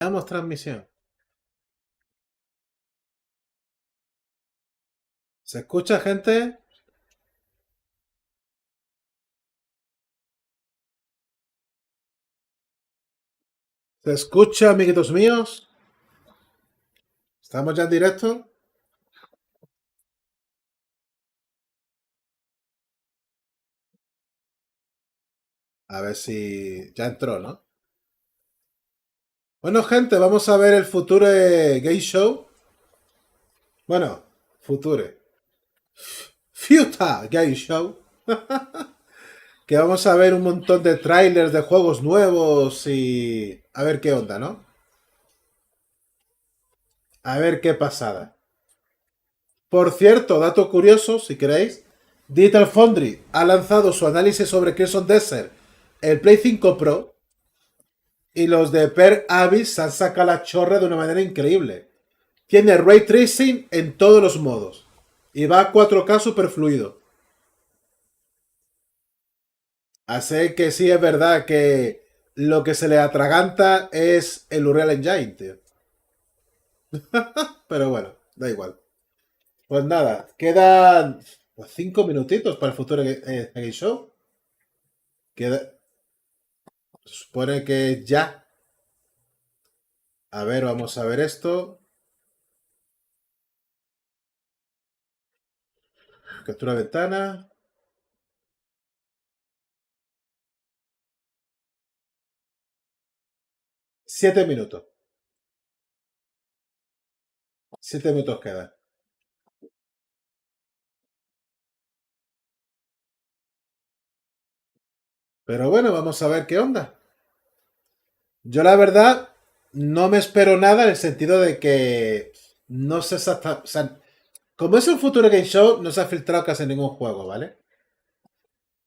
Damos transmisión. ¿Se escucha, gente? ¿Se escucha, amiguitos míos? ¿Estamos ya en directo? A ver si ya entró, ¿no? Bueno, gente, vamos a ver el Future Game Show. Bueno, Future. Future Game Show. Que vamos a ver un montón de trailers de juegos nuevos y... A ver qué onda, ¿no? A ver qué pasada. Por cierto, dato curioso, si queréis. Digital Foundry ha lanzado su análisis sobre Crimson Desert, el Play 5 Pro, y los de Per Abyss han sacado la chorra de una manera increíble. Tiene ray tracing en todos los modos. Y va a 4K super fluido. Así que sí es verdad que lo que se le atraganta es el Unreal Engine, tío. Pero bueno, da igual. Pues nada, quedan 5 minutitos para el futuro Game Show. Queda, se supone que ya. A ver, vamos a ver esto. Captura ventana. 7 minutos. 7 minutos quedan. Pero bueno, vamos a ver qué onda. Yo la verdad no me espero nada en el sentido de que no sé exactamente... O sea, como es un futuro game show, no se ha filtrado casi ningún juego, ¿vale?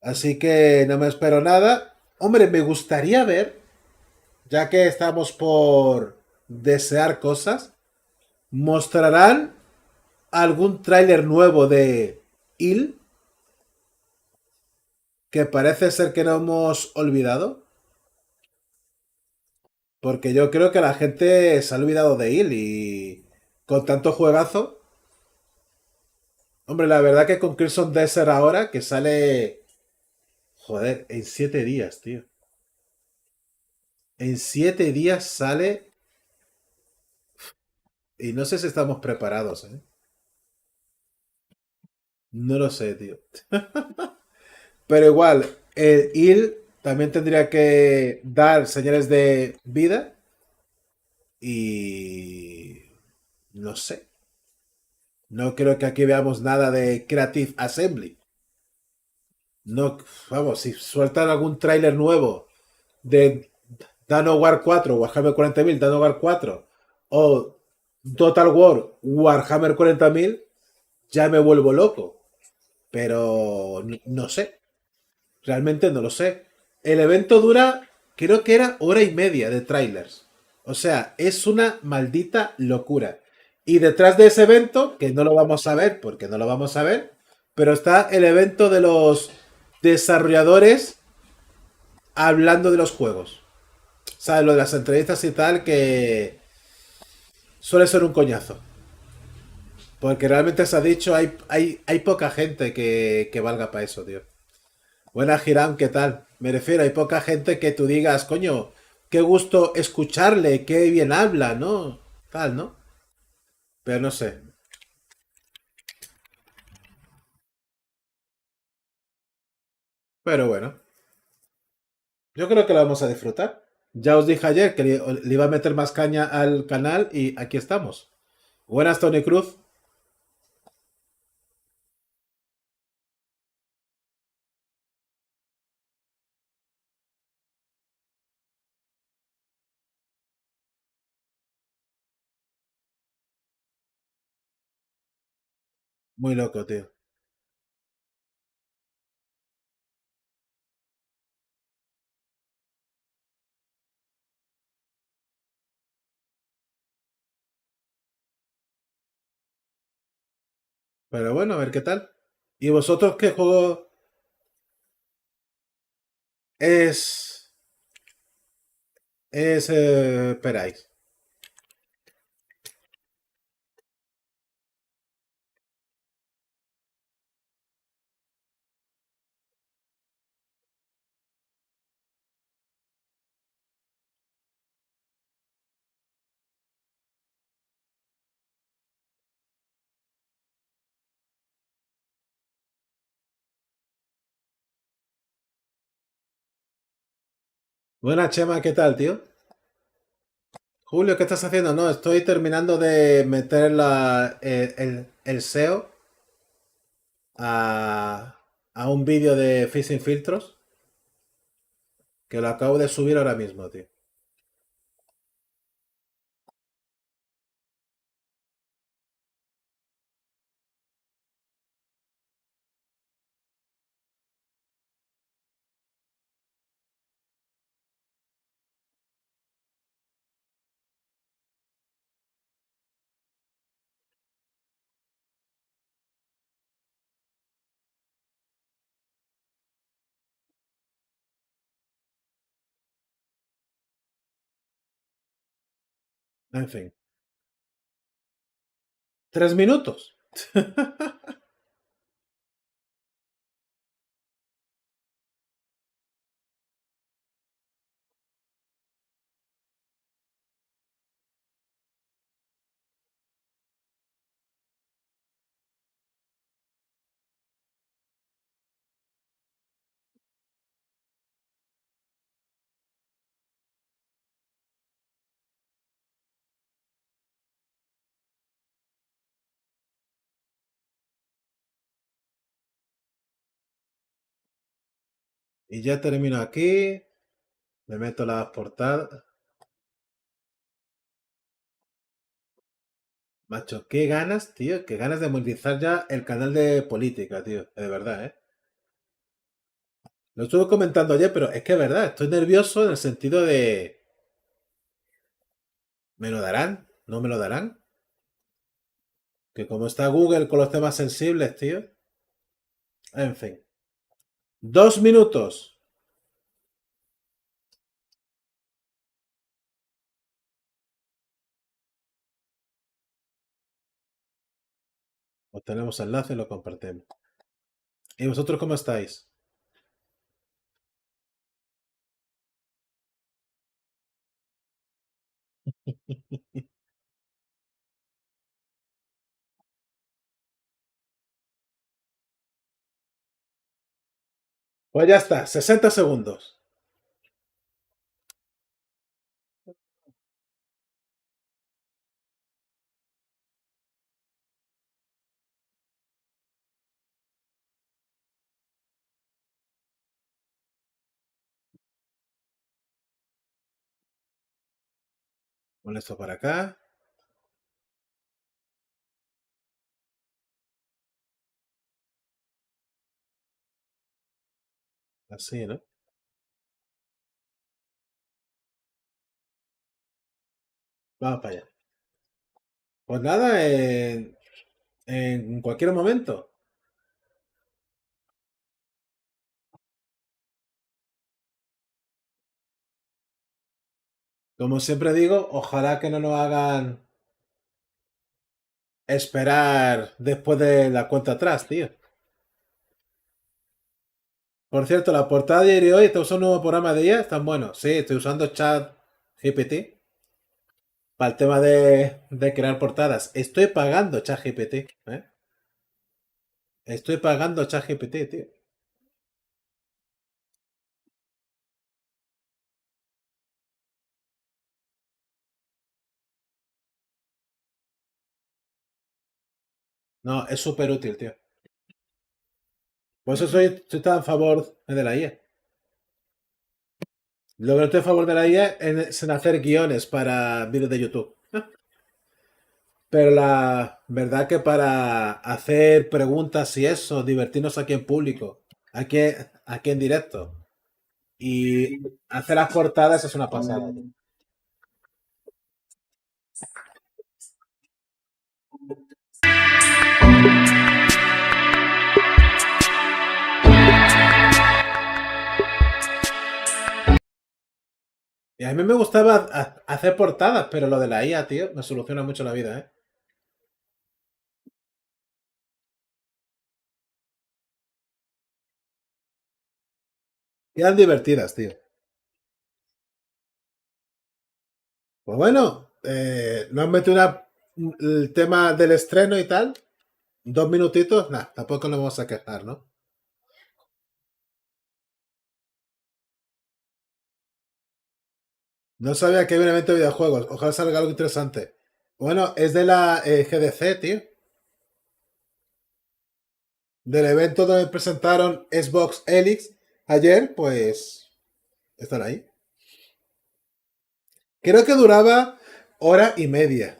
Así que no me espero nada. Hombre, me gustaría ver, ya que estamos por desear cosas, mostrarán algún tráiler nuevo de Il, que parece ser que no hemos olvidado. Porque yo creo que la gente se ha olvidado de Il y con tanto juegazo. Hombre, la verdad que con Crimson Desert ahora, que sale... Joder, en 7 días, tío. En 7 días sale y no sé si estamos preparados, ¿eh? No lo sé, tío. Pero igual, el Il también tendría que dar señales de vida y... No sé. No creo que aquí veamos nada de Creative Assembly. No, vamos, si sueltan algún tráiler nuevo de War 4, Warhammer 40.000, War 4 o Total War, Warhammer 40.000, ya me vuelvo loco. Pero no sé, realmente no lo sé. El evento dura, creo que era hora y media de trailers. O sea, es una maldita locura. Y detrás de ese evento, que no lo vamos a ver, porque no lo vamos a ver, pero está el evento de los desarrolladores hablando de los juegos. ¿Sabes? Lo de las entrevistas y tal, que suele ser un coñazo. Porque realmente se ha dicho, hay poca gente que valga para eso, tío. Buena, Hiram, ¿qué tal? Me refiero, hay poca gente que tú digas, coño, qué gusto escucharle, qué bien habla, ¿no? Tal, ¿no? Pero no sé. Pero bueno, yo creo que lo vamos a disfrutar. Ya os dije ayer que le iba a meter más caña al canal y aquí estamos. Buenas, Tony Cruz. Muy loco, tío. Pero bueno, a ver qué tal. ¿Y vosotros qué juego es esperáis? Buena Chema, ¿qué tal, tío? Julio, ¿qué estás haciendo? No, estoy terminando de meter el SEO a un vídeo de Phishing Filtros que lo acabo de subir ahora mismo, tío. En fin. 3 minutos. Y ya termino aquí. Me meto las portadas. Macho, qué ganas, tío. Qué ganas de monetizar ya el canal de política, tío. De verdad, ¿eh? Lo estuve comentando ayer, pero es que es verdad. Estoy nervioso en el sentido de... ¿Me lo darán? ¿No me lo darán? Que como está Google con los temas sensibles, tío. En fin. 2 minutos. Pues tenemos enlace y lo compartimos. ¿Y vosotros cómo estáis? Pues ya está, 60 segundos. Pon esto para acá. Así, ¿no? Vamos para allá. Pues nada, en cualquier momento. Como siempre digo, ojalá que no nos hagan esperar después de la cuenta atrás, tío. Por cierto, la portada de ayer y hoy, ¿te usando un nuevo programa de IA? Están buenos. Sí, estoy usando Chat GPT para el tema de crear portadas. Estoy pagando Chat GPT, ¿eh? Estoy pagando Chat GPT, tío. No, es súper útil, tío. Por eso soy tan a favor de la IA. Lo que no estoy a favor de la IA es en hacer guiones para vídeos de YouTube. Pero la verdad que para hacer preguntas y eso, divertirnos aquí en público, aquí, aquí en directo, y hacer las portadas es una pasada, tío. Y a mí me gustaba hacer portadas, pero lo de la IA, tío, me soluciona mucho la vida, ¿eh? Y eran divertidas, tío. Pues bueno, nos han metido el tema del estreno y tal. 2 minutitos, nada, tampoco nos vamos a quejar, ¿no? No sabía que había un evento de videojuegos. Ojalá salga algo interesante. Bueno, es de la GDC, tío. Del evento donde presentaron Xbox Helix ayer, pues están ahí. Creo que duraba hora y media.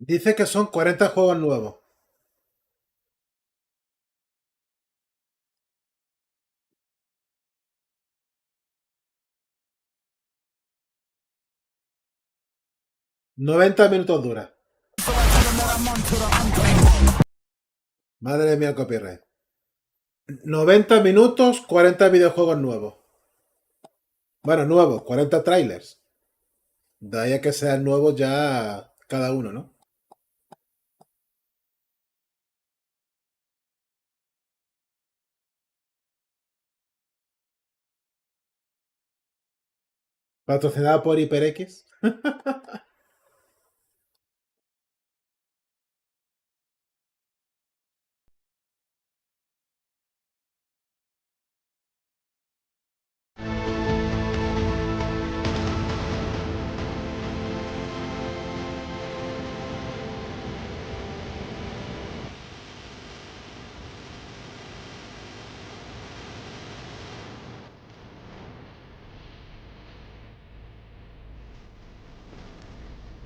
Dice que son 40 juegos nuevos. $90 dura. Madre mía, el copyright. 90 minutos, 40 videojuegos nuevos. Bueno, nuevos, 40 trailers. De ahí a que sean nuevos ya cada uno, ¿no? Patrocinada por HyperX.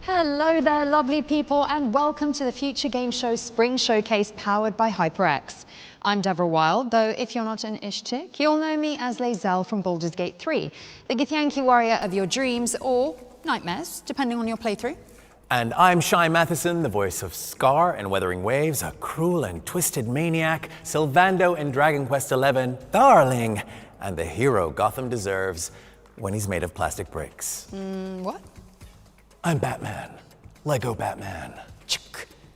Hello there, lovely people, and welcome to the Future Game Show Spring Showcase powered by HyperX. I'm Deborah Wild, though if you're not an Ishtik, you'll know me as Lae'zel from Baldur's Gate 3, the Githyanki warrior of your dreams or nightmares, depending on your playthrough. And I'm Shai Matheson, the voice of Scar in Weathering Waves, a cruel and twisted maniac, Sylvando in Dragon Quest XI, darling, and the hero Gotham deserves when he's made of plastic bricks. What? I'm Batman. Lego Batman.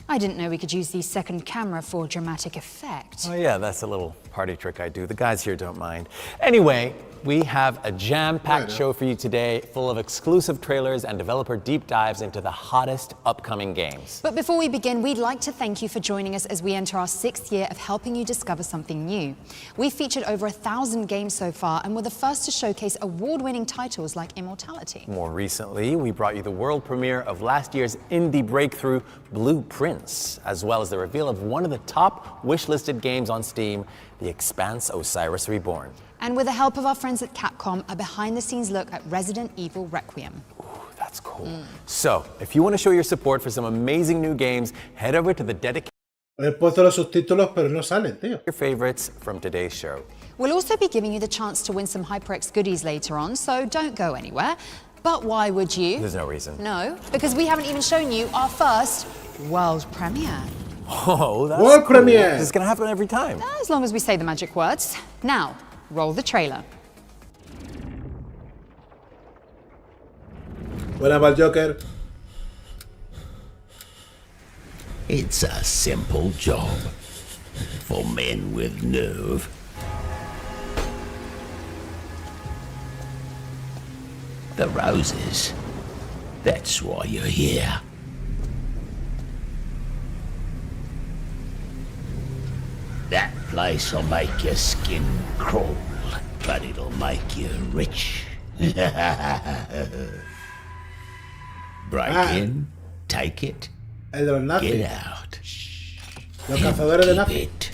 I didn't know we could use the second camera for dramatic effect. Oh yeah, that's a little party trick I do. The guys here don't mind. Anyway, we have a jam-packed show for you today, full of exclusive trailers and developer deep dives into the hottest upcoming games. But before we begin, we'd like to thank you for joining us as we enter our 6th year of helping you discover something new. We've featured over 1,000 games so far, and we're the first to showcase award-winning titles like Immortality. More recently, we brought you the world premiere of last year's indie breakthrough, Blue Prince, as well as the reveal of one of the top wish-listed games on Steam, The Expanse: Osiris Reborn. And with the help of our friends at Capcom, a behind-the-scenes look at Resident Evil Requiem. Ooh, that's cool. So, if you want to show your support for some amazing new games, head over to the dedicated He puesto los subtítulos, pero no salen, tío. your favorites from today's show. We'll also be giving you the chance to win some HyperX goodies later on, so don't go anywhere. But why would you? There's no reason. No, because we haven't even shown you our first world premiere. Oh, that's World cool. premiere. This is going to happen every time. As long as we say the magic words. Now, roll the trailer. Buena para el Joker. It's a simple job for men with nerve. The roses. That's why you're here. That place'll make your skin crawl, but it'll make you rich. Break in, take it, El de los nazis. get out. Los cazadores de Keep nazis. it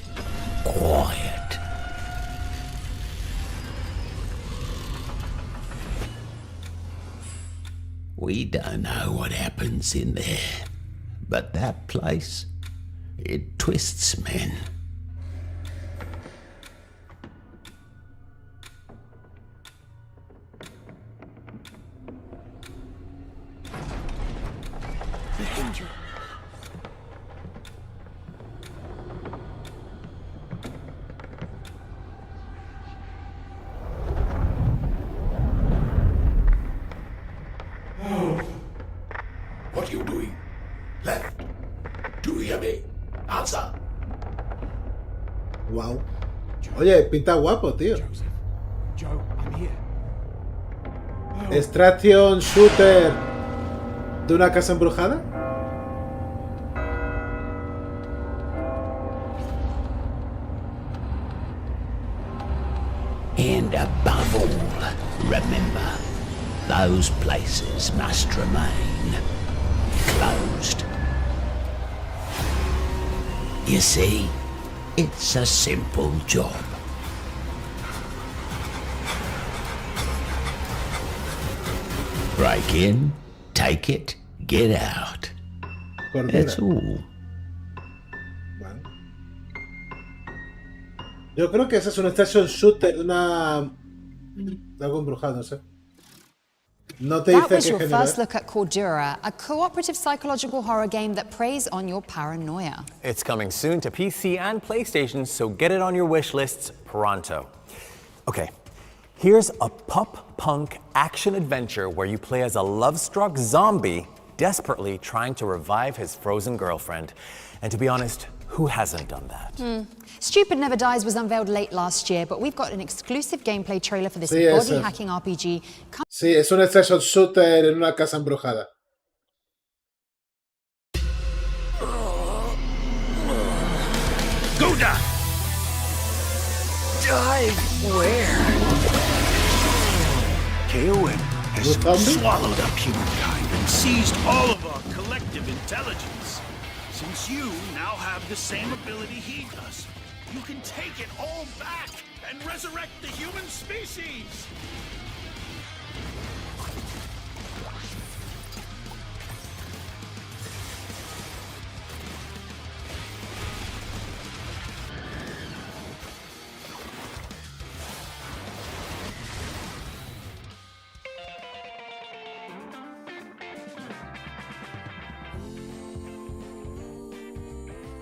quiet. We don't know what happens in there, but that place, it twists men. Wow. Oye, pinta guapo, tío. Joseph. Joe, I'm here. Extraction shooter de una casa embrujada. And above all, remember, those places must remain closed. You see, it's a simple job. Break in, take it, get out. That's all. Vale. Yo creo que ese es un extraction shooter de algo embrujado, no sé. No te That dice was qué your género first es. look at Cordura, a cooperative psychological horror game that preys on your paranoia. It's coming soon to PC and PlayStation, so get it on your wish lists pronto. Okay, here's a pop-punk action-adventure where you play as a love-struck zombie desperately trying to revive his frozen girlfriend. And to be honest, who hasn't done that? Stupid Never Dies was unveiled late last year, but we've got an exclusive gameplay trailer for this Sí, ese. body-hacking RPG. Sí, es un extraction shooter en una casa embrujada. Go down! Dive where? KOM has Zombie? swallowed up humankind and seized all of our collective intelligence. Since you now have the same ability he does, you can take it all back and resurrect the human species!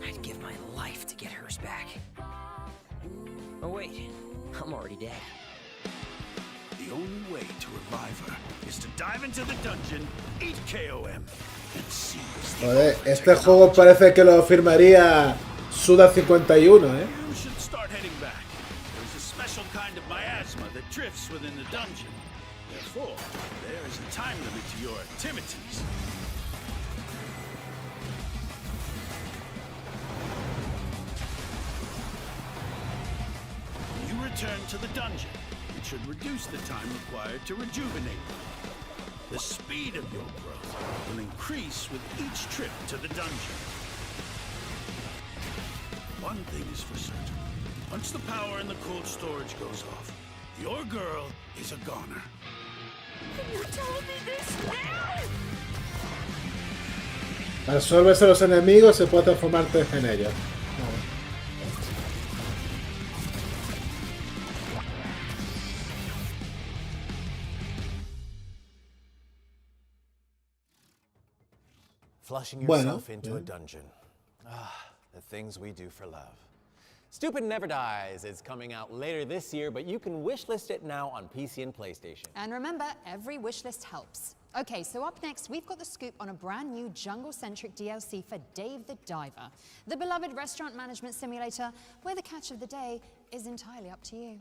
I'd give my life to get hers back. Oh wait, I'm already dead. The only way to revive her is to dive into the dungeon, eat KOM, and seize the Joder, este juego parece que lo firmaría Suda51, ¿eh? You should start heading back. There's a special kind of miasma that drifts within the dungeon. Therefore, there is a time limit to your activities. When you return to the dungeon, it should reduce the time required to rejuvenate. The speed of your growth will increase with each trip to the dungeon. One thing is for certain. Once the power in the cold storage goes off, your girl is a goner. You told me this now! Absorbes a los enemigos y puedes transformarte en ellos. Flushing Bueno, yourself into a dungeon. Ah, the things we do for love. Stupid Never Dies is coming out later this year, but you can wishlist it now on PC and PlayStation. And remember, every wishlist helps. Okay, so up next, we've got the scoop on a brand new jungle-centric DLC for Dave the Diver, the beloved restaurant management simulator, where the catch of the day is entirely up to you.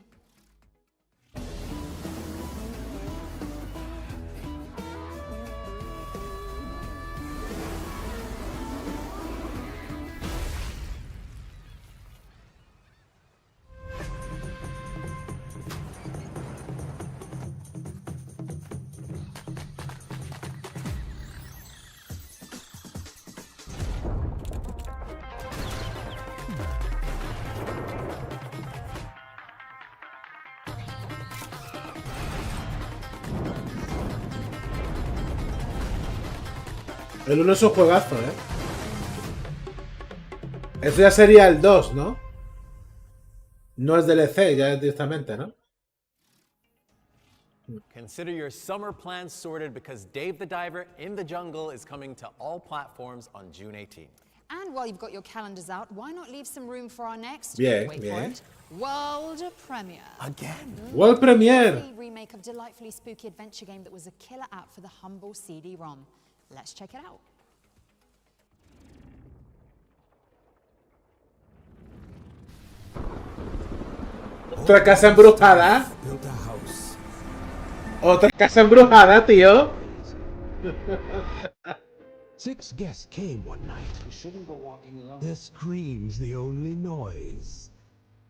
El 1 es un juegazo, ¿eh? Eso ya sería el 2, ¿no? No es DLC, ya es directamente, ¿no? Consider your summer plans sorted because Dave the Diver in the Jungle is coming to all platforms on June 18th. And while you've got your calendars out, why not leave some room for our next, Bien, wait for bien. it, world premiere? Again? World Premiere. The remake of delightfully spooky adventure game that was a killer app for the humble CD-ROM. Let's check it out. Otra casa embrujada. Built a house. Otra casa embrujada, tío. 6 guests came one night. You shouldn't go walking alone. Their screams the only noise.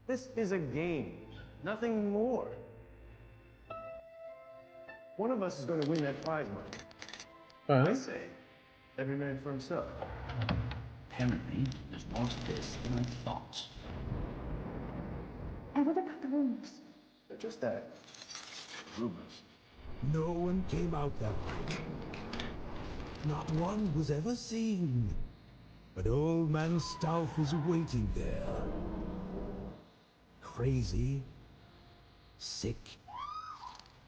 This is a game, nothing more. One of us is going to win that prize money. I say, every man for himself. Apparently, there's more to this than I thought. And what about the rumors? They're just that. Rumors. No one came out that night. Not one was ever seen. But old man Stauff was waiting there. Crazy, sick,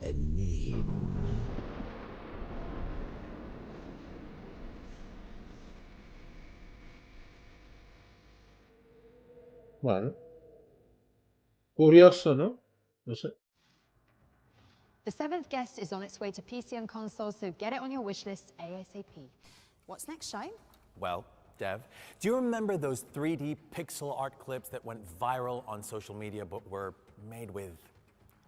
and mean. Bueno. Curioso, ¿no? No sé. The 7th guest is on its way to PC and consoles, so get it on your wish list ASAP. What's next, Shai? Well, Dev, do you remember those 3D pixel art clips that went viral on social media but were made with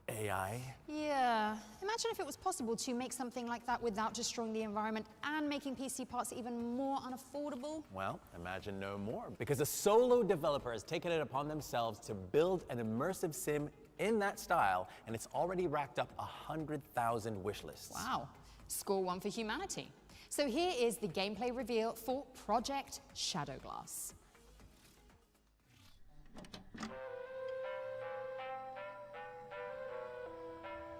AI? Yeah. Imagine if it was possible to make something like that without destroying the environment and making PC parts even more unaffordable. Well, imagine no more, because a solo developer has taken it upon themselves to build an immersive sim in that style, and it's already racked up 100,000 wish lists. Wow. Score 1 for humanity. So here is the gameplay reveal for Project Shadowglass.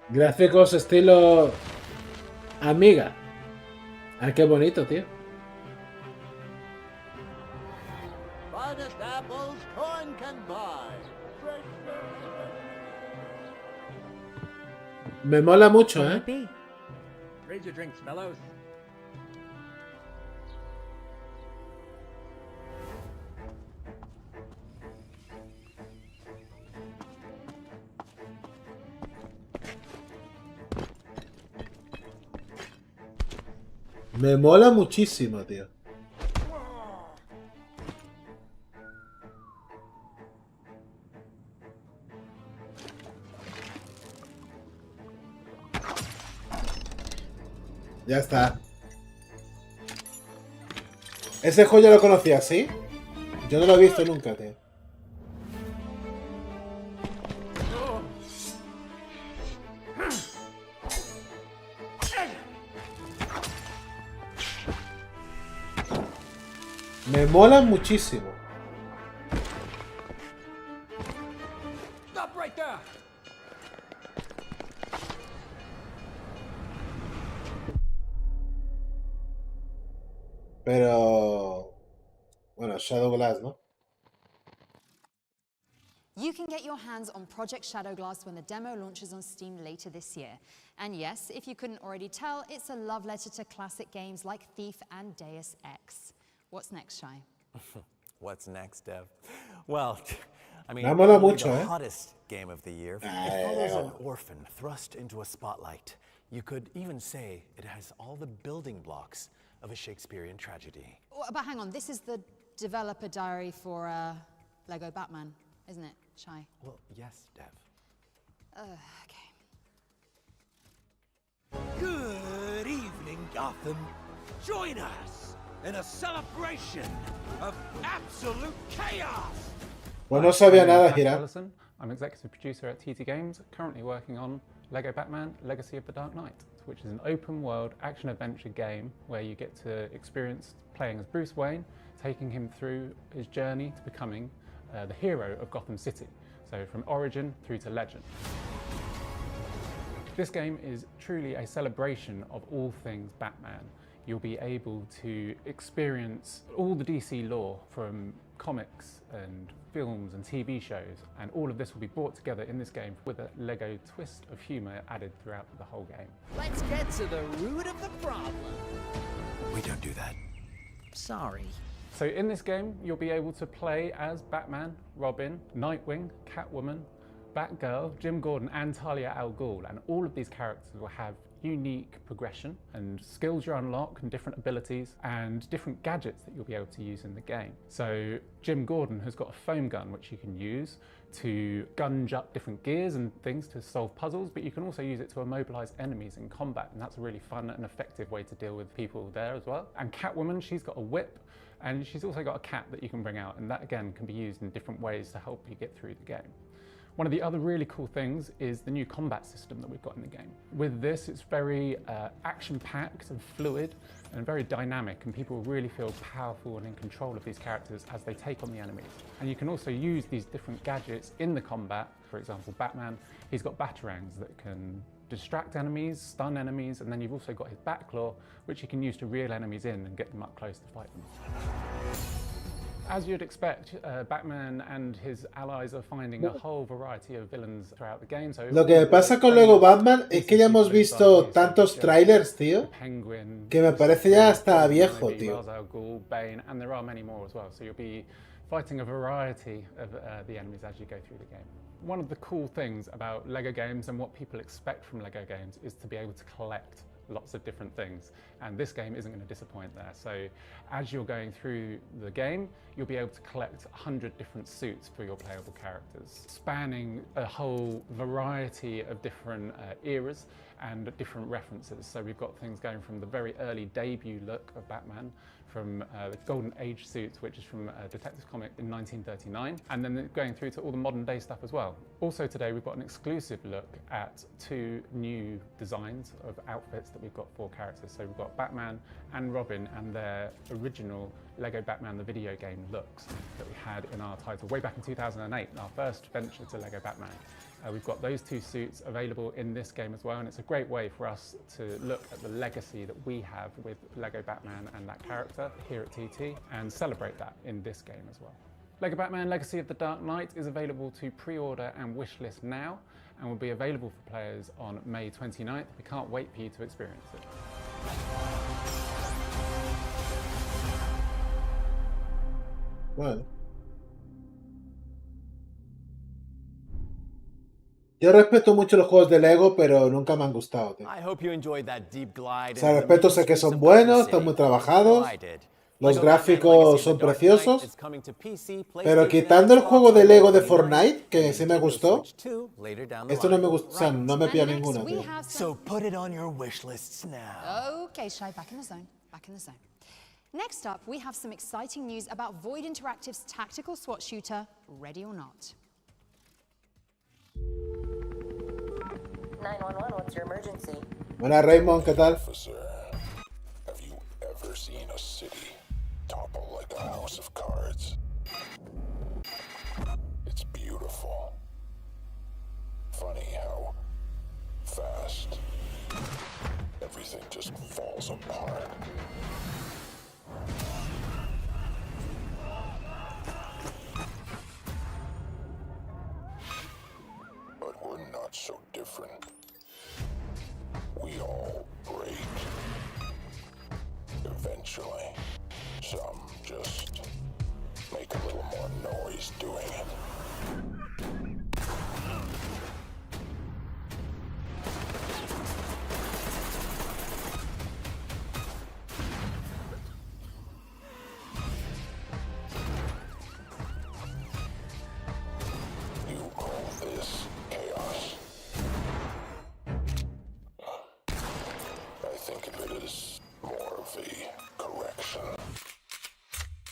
Gráficos estilo Amiga. Ah, qué bonito, tío. Finest apples coin can buy. Me mola mucho, ¿eh? Raise your drinks, fellows. Me mola muchísimo, tío. Ya está. Ese juego ya lo conocía, ¿sí? Yo no lo he visto nunca, tío. Me mola muchísimo. Stop right there. Pero... Bueno, Shadowglass, ¿no? You can get your hands on Project Shadowglass when the demo launches on Steam later this year. And yes, if you couldn't already tell, it's a love letter to classic games like Thief and Deus Ex. What's next, Shai? What's next, Dev? Well, I mean, Me mola probably mucho, the ¿eh? hottest game of the year. It follows an orphan thrust into a spotlight. You could even say it has all the building blocks of a Shakespearean tragedy. But hang on, this is the developer diary for Lego Batman, isn't it, Shai? Well, yes, Dev. Okay. Good evening, Gotham. Join us in a celebration of absolute chaos. Pues no sabía nada, Gira. Allison. I'm executive producer at TT Games, currently working on Lego Batman Legacy of the Dark Knight, which is an open world action adventure game where you get to experience playing as Bruce Wayne, taking him through his journey to becoming the hero of Gotham City. So from origin through to legend. This game is truly a celebration of all things Batman. You'll be able to experience all the DC lore from comics and films and TV shows, and all of this will be brought together in this game with a Lego twist of humour added throughout the whole game. Let's get to the root of the problem. We don't do that. Sorry. So in this game, you'll be able to play as Batman, Robin, Nightwing, Catwoman, Batgirl, Jim Gordon and Talia al Ghul, and all of these characters will have unique progression and skills you unlock and different abilities and different gadgets that you'll be able to use in the game. So Jim Gordon has got a foam gun which you can use to gunge up different gears and things to solve puzzles, but you can also use it to immobilize enemies in combat, and that's a really fun and effective way to deal with people there as well. And Catwoman, she's got a whip, and she's also got a cat that you can bring out, and that again can be used in different ways to help you get through the game. One of the other really cool things is the new combat system that we've got in the game. With this, it's very action-packed and fluid and very dynamic, and people really feel powerful and in control of these characters as they take on the enemies. And you can also use these different gadgets in the combat. For example, Batman, he's got batarangs that can distract enemies, stun enemies, and then you've also got his Batclaw, which you can use to reel enemies in and get them up close to fight them. As you'd expect, Batman and his allies are finding a whole variety of villains throughout the game. So lo que me pasa con Lego Batman es que ya hemos visto tantos trailers, tío, que me parece ya hasta viejo, tío. Bane, and there are many more as well. So you'll be fighting a variety of the enemies as you go through the game. One of the cool things about Lego games and what people expect from Lego games is to be able to collect lots of different things, and this game isn't going to disappoint there. So as you're going through the game, you'll be able to collect 100 different suits for your playable characters, spanning a whole variety of different eras and different references. So we've got things going from the very early debut look of Batman, from the Golden Age suits, which is from a Detective comic in 1939, and then going through to all the modern day stuff as well. Also today we've got an exclusive look at 2 new designs of outfits that we've got for characters. So we've got Batman and Robin and their original Lego Batman the video game looks that we had in our title way back in 2008, our first venture to Lego Batman. We've got those 2 suits available in this game as well, and it's a great way for us to look at the legacy that we have with Lego Batman and that character here at TT and celebrate that in this game as well. Lego Batman Legacy of the Dark Knight is available to pre-order and wishlist now and will be available for players on May 29th. We can't wait for you to experience it. Bueno. Yo respeto mucho los juegos de Lego, pero nunca me han gustado, tío. O sea, respeto, sé que son buenos, están muy trabajados, los gráficos son preciosos, pero quitando el juego de Lego de Fortnite, que sí me gustó, esto no me gusta, o sea, no me pilla ninguno, tío. So put it on your wish lists now. Okay, Shy, back in the zone, back in the zone. Next up, we have some exciting news about Void Interactive's tactical SWAT shooter, Ready or Not. 911, what's your emergency? Buenas, Raymond, ¿qué tal? Officer, have you ever seen a city topple like a house of cards? It's beautiful. Funny how fast everything just falls apart. But we're not so different. We all break. Eventually. Some just make a little more noise doing it. You call this chaos? I think of it as more of a correction.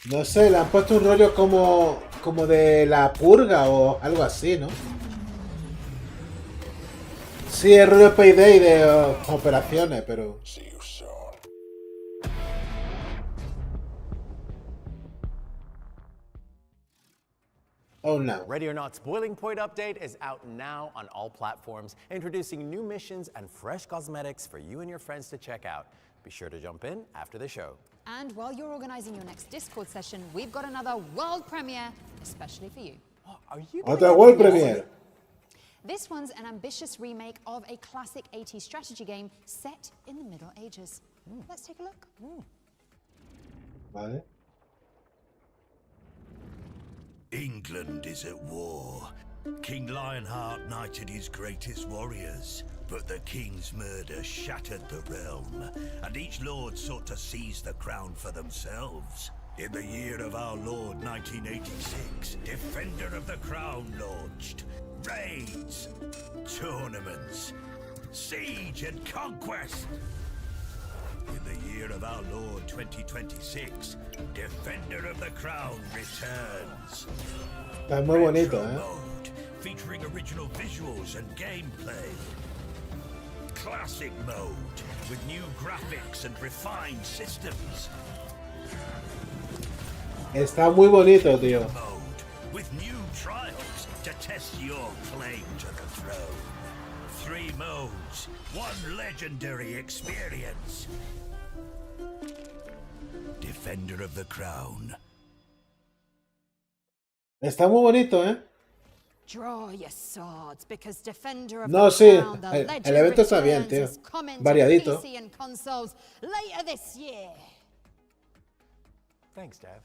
No sé, le han puesto un rollo como de la purga o algo así, ¿no? Sí, el rollo Payday de operaciones, pero... See you soon. Oh no. Ready or Not's Boiling Point update is out now on all platforms, introducing new missions and fresh cosmetics for you and your friends to check out. Be sure to jump in after the show. And while you're organizing your next Discord session, we've got another world premiere, especially for you. Are you Otra world premiere. This one's an ambitious remake of a classic 80s strategy game set in the Middle Ages. Let's take a look. Vale. England is at war. King Lionheart knighted his greatest warriors, But the king's murder shattered the realm, and each lord sought to seize the crown for themselves. In the year of our Lord 1986, Defender of the Crown launched. Raids, tournaments, siege and conquest. In the year of our Lord 2026, Defender of the Crown returns. Está muy bonito, Mode, featuring original visuals and gameplay. Classic mode, with new graphics and refined systems. Está muy bonito, tío. Mode, with new trials to test your claim to the throne. 3 modes, 1 legendary experience. Defender of the Crown. Está muy bonito, Draw your swords because Defender of No, the sí, Crown, the el legend evento está bien, returns tío. as comment to Variadito. PC and consoles later this year. Thanks, Dev.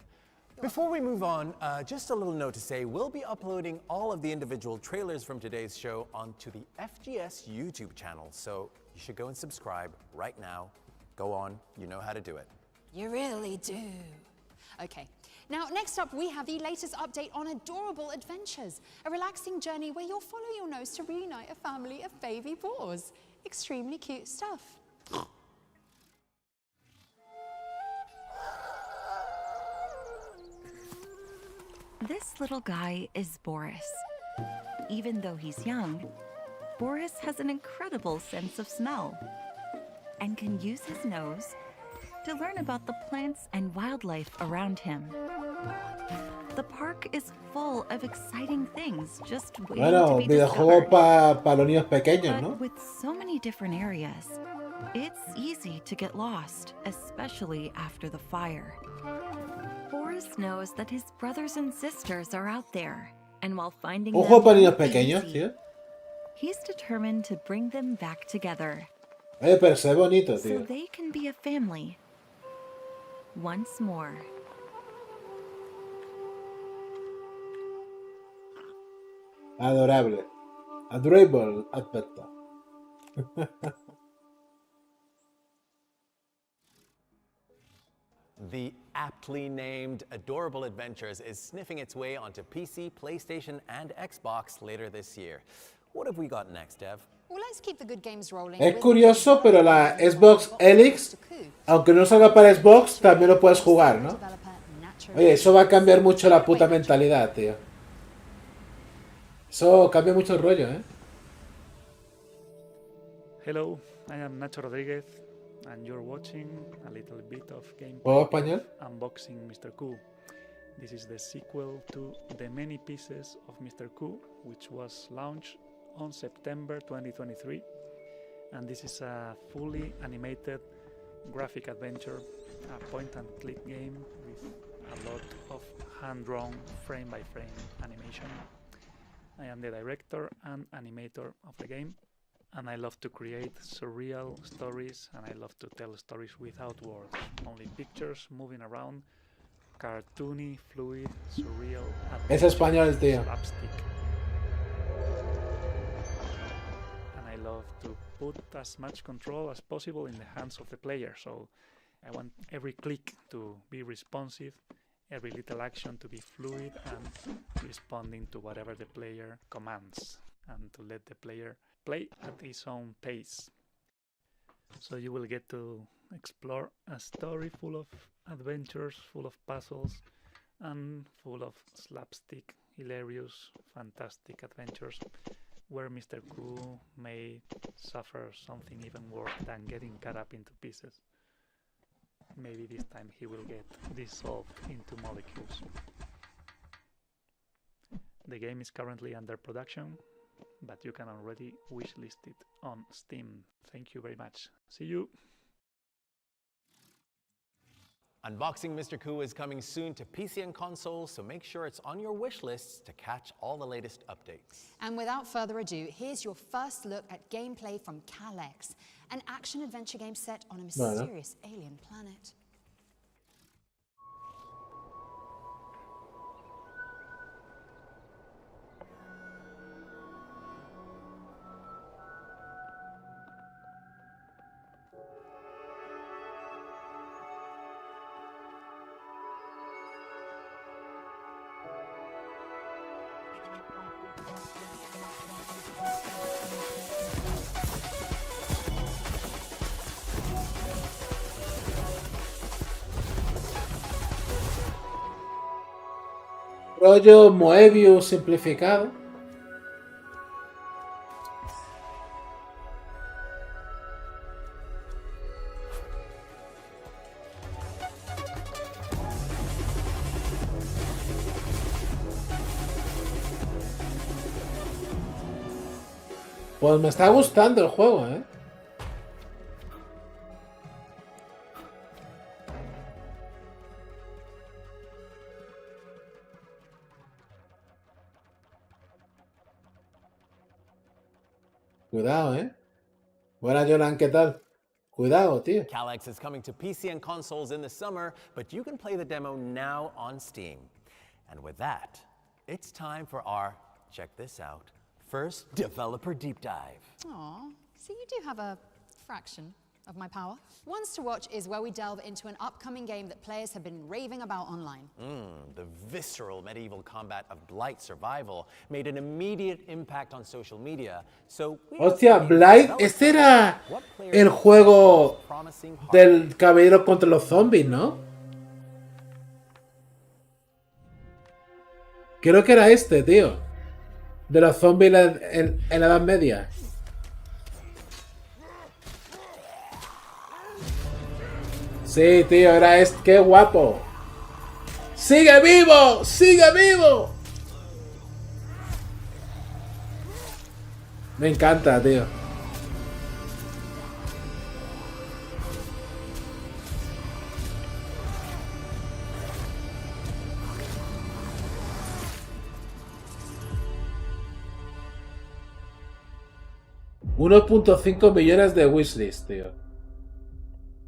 Before we move on, just a little note to say we'll be uploading all of the individual trailers from today's show onto the FGS YouTube channel, so you should go and subscribe right now. Go on, you know how to do it. You really do. Okay, now next up we have the latest update on Adorable Adventures, a relaxing journey where you'll follow your nose to reunite a family of baby boars. Extremely cute stuff. This little guy is Boris. Even though he's young, Boris has an incredible sense of smell and can use his nose to learn about the plants and wildlife around him. The park is full of exciting things just waiting Bueno, to be videojuego discovered. para los niños pequeños, But ¿no? with so many different areas, it's easy to get lost, especially after the fire. Boris knows that his brothers and sisters are out there, and while finding Un them juego para niños isn't pequeños, easy, tío. he's determined to bring them back together Oye, pero se ve bonito, so tío. they can be a family once more. Adorable. Adorable adventure. The aptly named Adorable Adventures is sniffing its way onto PC, PlayStation, and Xbox later this year. What have we got next, Dev? Well, let's keep the good games rolling. Es with curioso, pero la Xbox Helix, Helix, aunque no salga para Xbox, también lo puedes jugar, ¿no? Oye, eso va a cambiar mucho la puta mentalidad, tío. Eso cambia mucho el rollo, ¿eh? Hello, I am Nacho Rodriguez, and you're watching a little bit of ¿Juego gameplay español? unboxing Mr. Q. This is the sequel to The Many Pieces of Mr. Q, which was launched on September 2023, and this is a fully animated graphic adventure, a point-and-click game with a lot of hand-drawn frame-by-frame animation. I am the director and animator of the game, and I love to create surreal stories, and I love to tell stories without words, only pictures moving around, cartoony, fluid, surreal, Es español, tío. slapstick. And I love to put as much control as possible in the hands of the player, so I want every click to be responsive, every little action to be fluid and responding to whatever the player commands, and to let the player play at his own pace. So you will get to explore a story full of adventures, full of puzzles, and full of slapstick, hilarious, fantastic adventures where Mr. Q may suffer something even worse than getting cut up into pieces. Maybe this time he will get dissolved into molecules. The game is currently under production, but you can already wishlist it on Steam. Thank you very much. See you! Unboxing Mr. Q is coming soon to PC and consoles, so make sure it's on your wish lists to catch all the latest updates. And without further ado, here's your first look at gameplay from Helix, an action-adventure game set on a mysterious alien planet. Rollo Moebius simplificado. Pues me está gustando el juego, ¿eh? Cuidado, ¿eh? Buena, Jonan, ¿qué tal? Cuidado, tío. Helix is coming to PC and consoles in the summer, but you can play the demo now on Steam. And with that, it's time for our, check this out, first developer deep dive. Aw, so you do have a fraction of my power. Ones to watch is where we delve into an upcoming game that players have been raving about online. The visceral medieval combat of Blight Survival made an immediate impact on social media. So Hostia, Blight, este era el juego del caballero contra los zombies, ¿no? Creo que era este, tío. De los zombies en la Edad Media. Sí, tío, era este. ¡Qué guapo! ¡Sigue vivo! ¡Sigue vivo! Me encanta, tío. $1.5 millones de wishlist, tío.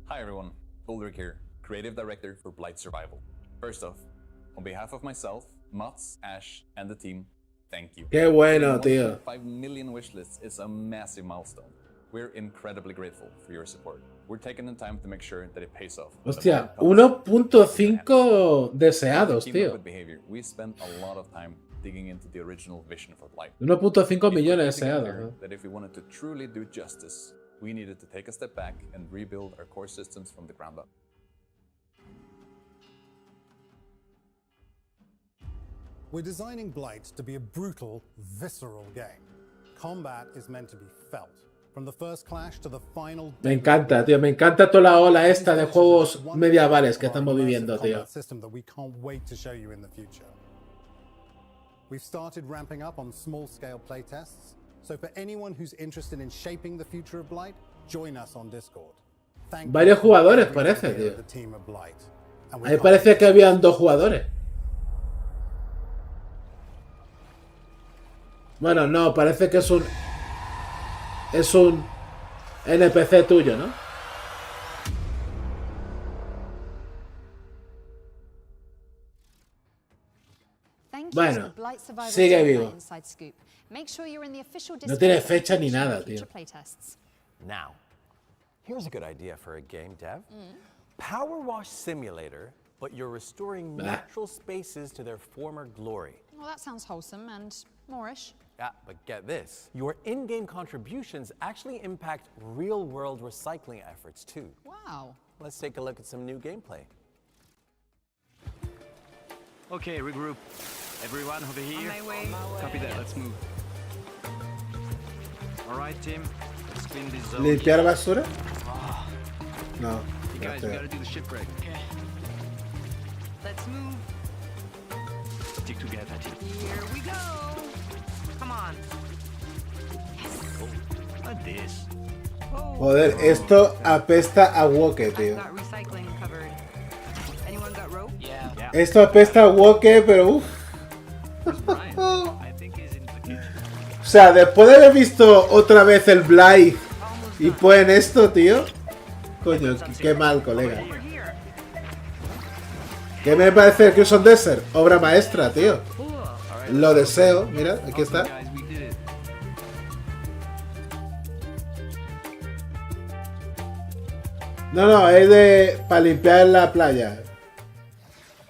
Hi everyone, Ulrich here, Creative Director for Blight Survival. First off, on behalf of myself, Mats, Ash, and the team, thank you. Qué bueno, tío. 5 million wishlists is a massive milestone. We're incredibly grateful for your support. We're taking the time to make sure that it pays off. Hostia, 1.5 deseados, tío. We spent a lot of time digging into the original vision for Blight. 1.5 millones deseados. That if we wanted to truly do justice, we needed to take a step back and rebuild our core systems from the ground up. We're designing Blight to be a brutal, visceral game. Combat is meant to be felt. From the first clash to the final. Me encanta, tío. Me encanta toda la ola esta de juegos medievales que estamos viviendo, tío. System that we can't wait to show you in the future. We've started ramping up on small-scale playtests, so for anyone who's interested in shaping the future of Blight, join us on Discord. Varios jugadores parece, tío. A mí parece que habían 2 jugadores. Bueno, no, parece que es un NPC tuyo, ¿no? Bueno, sigue vivo. No tiene fecha ni nada, tío. Now, here's a good idea for a game dev. Power Wash Simulator, but you're restoring natural spaces to their former glory. Well, that sounds wholesome and Moorish. Yeah, but get this. Your in-game contributions actually impact real-world recycling efforts too. Wow. Let's take a look at some new gameplay. Okay, regroup. Everyone over here. On my way. Copy that, let's move. Alright, team. Let's clean this zone. ¿Limpiar basura? No. You guys, we gotta do the shipwreck. Okay. Let's move. Stick together, team. Here we go. Come on. Oh, not this. Joder, esto apesta a woke, tío. Got recycling covered. Anyone got rope? Yeah. Esto apesta a woke, pero uff. O sea, después de haber visto otra vez el Blight y ponen esto, tío. Coño, qué mal, colega. ¿Qué me parece el Crimson Desert? Obra maestra, tío. Lo deseo, mira, aquí está. No, es de para limpiar la playa.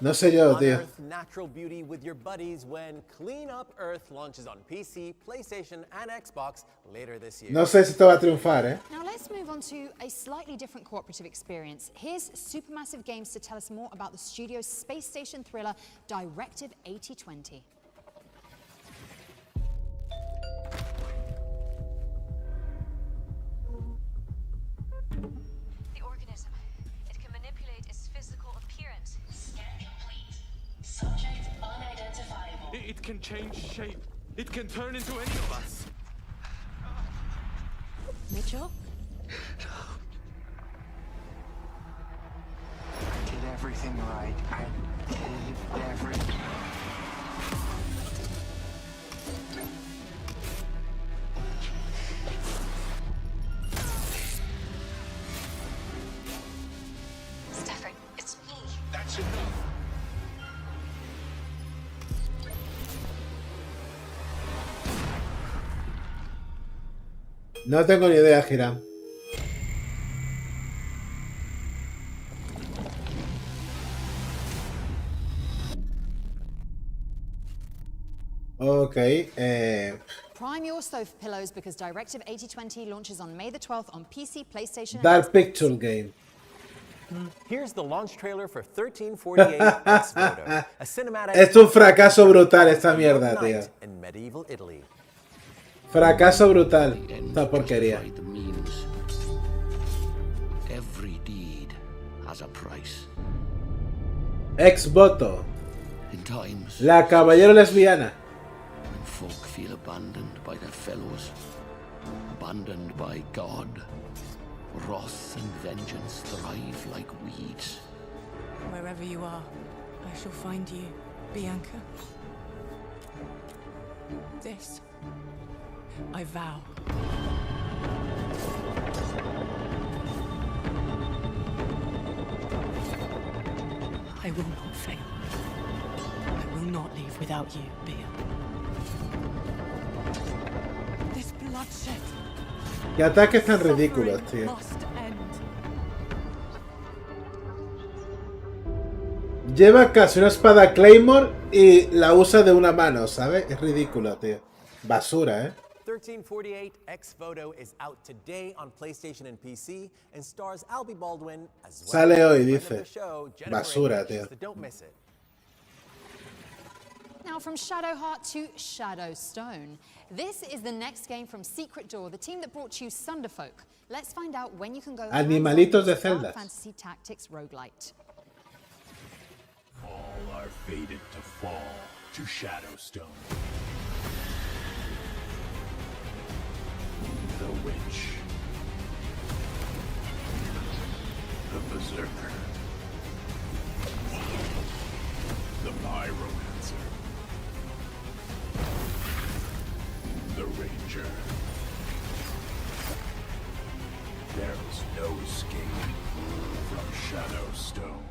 No sé yo, tío. natural beauty with your buddies when Clean Up Earth launches on PC, PlayStation, and Xbox later this year. No sé si esto va a triunfar, ¿eh? Now let's move on to a slightly different cooperative experience. Here's Supermassive Games to tell us more about the studio's space station thriller Directive 8020. The organism. It can manipulate its physical appearance. Scan complete. Subject unidentifiable. It can change shape. It can turn into any of us. Mitchell? I did everything right. I did everything. Stafford, it's me. That's enough. No tengo ni idea, Hiram. Ok, Prime your sofa pillows because Directive 8020 launches on May the 12th on PC, PlayStation, and Dark Xbox. Picture Game. Here's the launch trailer for 1348 X Photo, a cinematic Es un fracaso brutal esta mierda, tío. night in medieval Italy. Fracaso brutal. Esta porquería. The means. Every deed has a price. Ex voto. In times, La caballero lesbiana. when folk feel abandoned by their fellows, abandoned by God, wrath and vengeance thrive like weeds. Wherever you are, I shall find you, Bianca. This, I vow. I will not fail. I will not leave without you, Bia. This bloodshed Qué ataques tan ridículos, tío. must end. Lleva casi una espada Claymore y la usa de una mano, ¿sabes? Es ridículo, tío. Basura, ¿eh? 1348 X Photo is out today on PlayStation and PC and stars Albie Baldwin as well Sale as hoy, friend of dice. the show, Jennifer Basura, English, tío. so don't miss it. Now from Shadowheart to Shadowstone. This is the next game from Secret Door, the team that brought you Sunderfolk. Let's find out when you can go Animalitos de hands-on with celdas. Dark Fantasy Tactics roguelite. All are fated to fall to Shadowstone. The Witch. The Berserker. The Pyromancer. The Ranger. There is no escape from Shadowstone.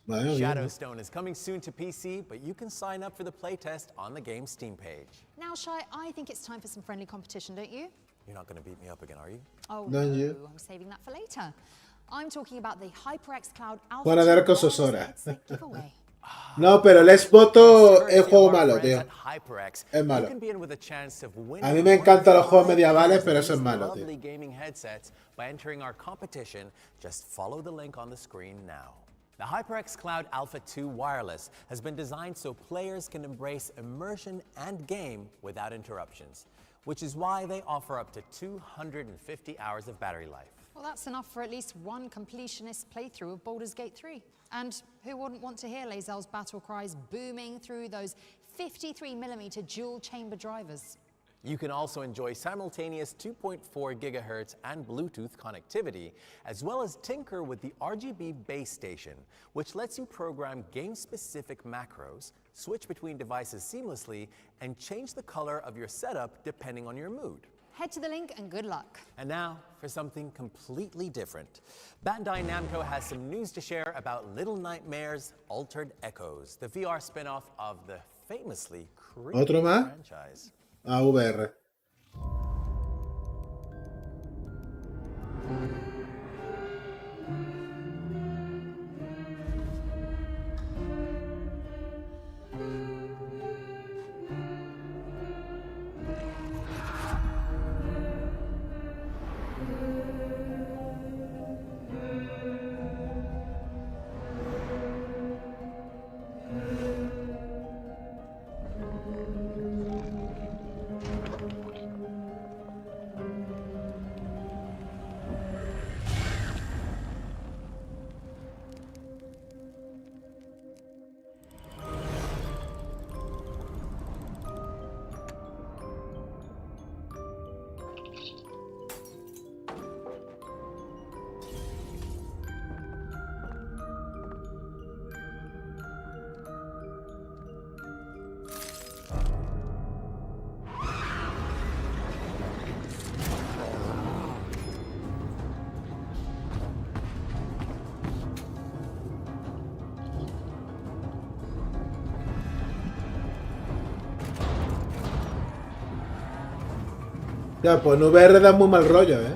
Bueno, bien. Shadowstone is coming soon to PC, but you can sign up for the playtest on the game's Steam page. Now, Shai, I think it's time for some friendly competition, don't you? You're not going to beat me up again, are you? Oh, Don't no, you? I'm saving that for later. I'm talking about the HyperX Cloud Alpha Juana de 2 Arco wireless Sosora. headset giveaway. No, pero el ex voto es juego malo, tío. HyperX, Es you malo. can be in with a chance of winning A mí me encantan los juegos medievales, pero eso es malo, tío. lovely gaming headsets by entering our competition. Just follow the link on the screen now. The HyperX Cloud Alpha 2 Wireless has been designed so players can embrace immersion and game without interruptions, which is why they offer up to 250 hours of battery life. Well, that's enough for at least one completionist playthrough of Baldur's Gate 3. And who wouldn't want to hear Lae'zel's battle cries booming through those 53mm dual chamber drivers? You can also enjoy simultaneous 2.4 gigahertz and Bluetooth connectivity, as well as tinker with the RGB base station, which lets you program game-specific macros, switch between devices seamlessly, and change the color of your setup depending on your mood. Head to the link and good luck. And now for something completely different. Bandai Namco has some news to share about Little Nightmares Altered Echoes, the VR spin-off of the famously creepy ¿Otro más? franchise. A VR. Ya, pues en VR da muy mal rollo, ¿eh?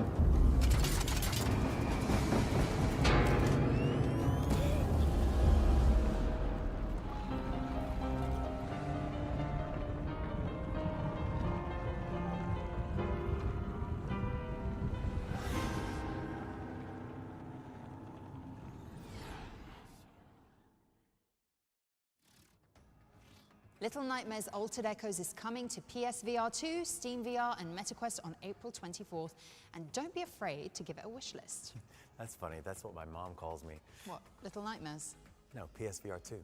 Little Nightmares Altered Echoes is coming to PSVR 2, Steam VR, and MetaQuest on April 24th. And don't be afraid to give it a wish list. That's funny. That's what my mom calls me. What, Little Nightmares? No, PSVR 2.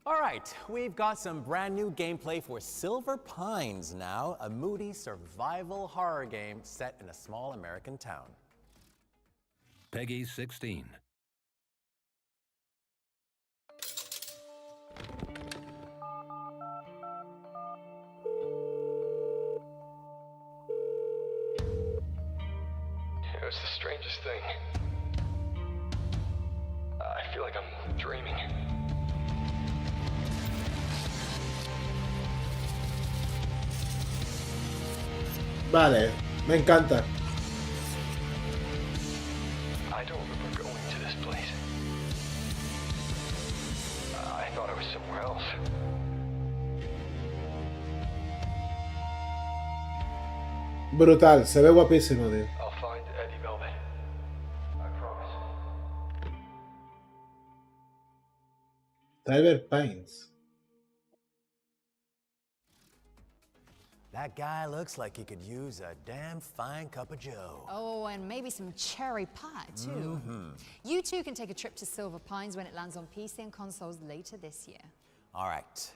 All right, we've got some brand new gameplay for Silver Pines now, a moody survival horror game set in a small American town. Peggy 16. It's the strangest thing. I feel like I'm dreaming. Vale, me encanta. I don't remember going to this place. I thought I was somewhere else. Brutal, se ve guapísimo, tío. I'll find Eddie Velvet. I promise. Silver Pines. That guy looks like he could use a damn fine cup of joe. Oh, and maybe some cherry pie, too. You too can take a trip to Silver Pines when it lands on PC and consoles later this year. All right,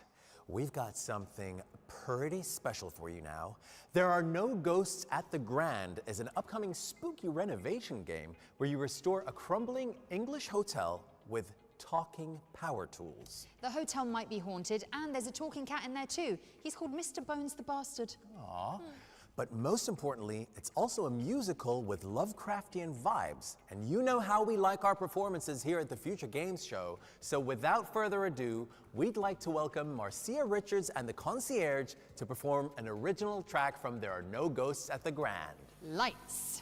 we've got something pretty special for you now. There Are No Ghosts at the Grand is an upcoming spooky renovation game where you restore a crumbling English hotel with talking power tools. The hotel might be haunted, and there's a talking cat in there too. He's called Mr. Bones the Bastard. Aww. But most importantly, it's also a musical with Lovecraftian vibes. And you know how we like our performances here at the Future Games Show. So without further ado, we'd like to welcome Marcia Richards and the Concierge to perform an original track from There Are No Ghosts at the Grand. Lights.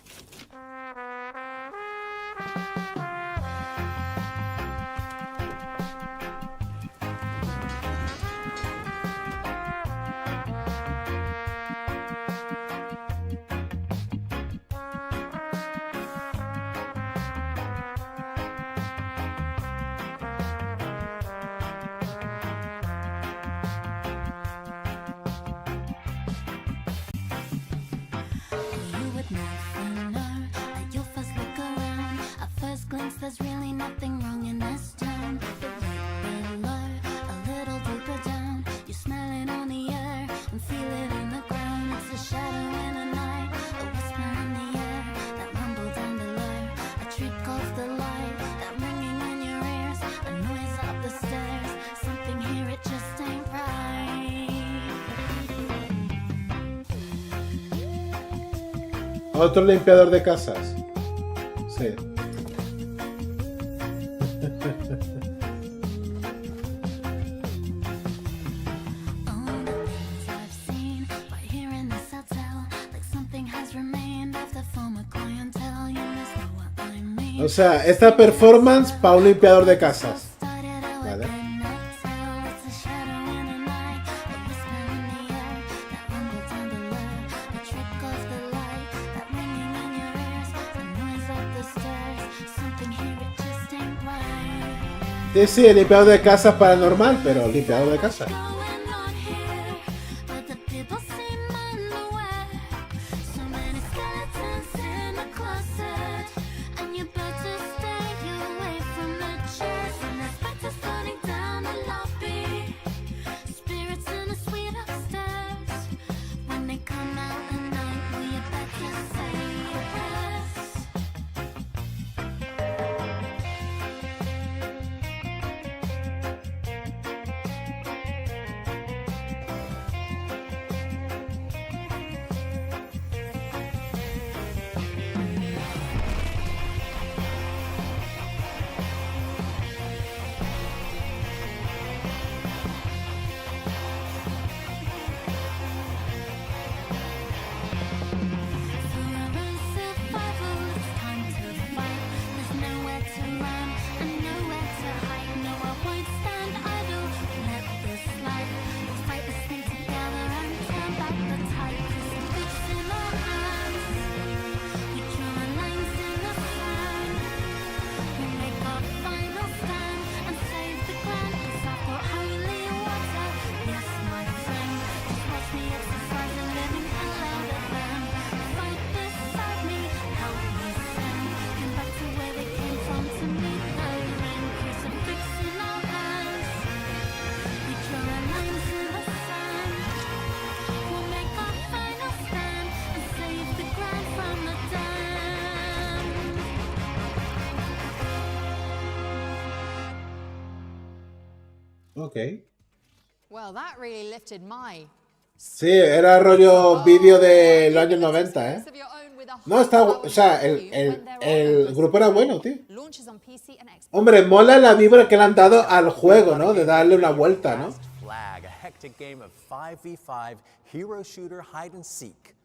There's really nothing wrong in this town. But look below, a little deeper down. You smell it on the air and feel it in the ground. It's a shadow in the night, a whisper in the air, that rumble down below, a trick off the light, that ringing in your ears, a noise up the stairs. Something here, it just ain't right. Otro limpiador de casas. Sí. O sea, esta performance para un limpiador de casas. Vale. Sí, sí, limpiador de casas paranormal, pero limpiador de casas. Ok. Well, that really lifted my... Sí, era rollo vídeo de los años 90, ¿eh? No, está... O sea, el grupo era bueno, tío. Hombre, mola la vibra que le han dado al juego, ¿no? De darle una vuelta, ¿no? Flag, a hectic game of 5v5 hero shooter hide and seek.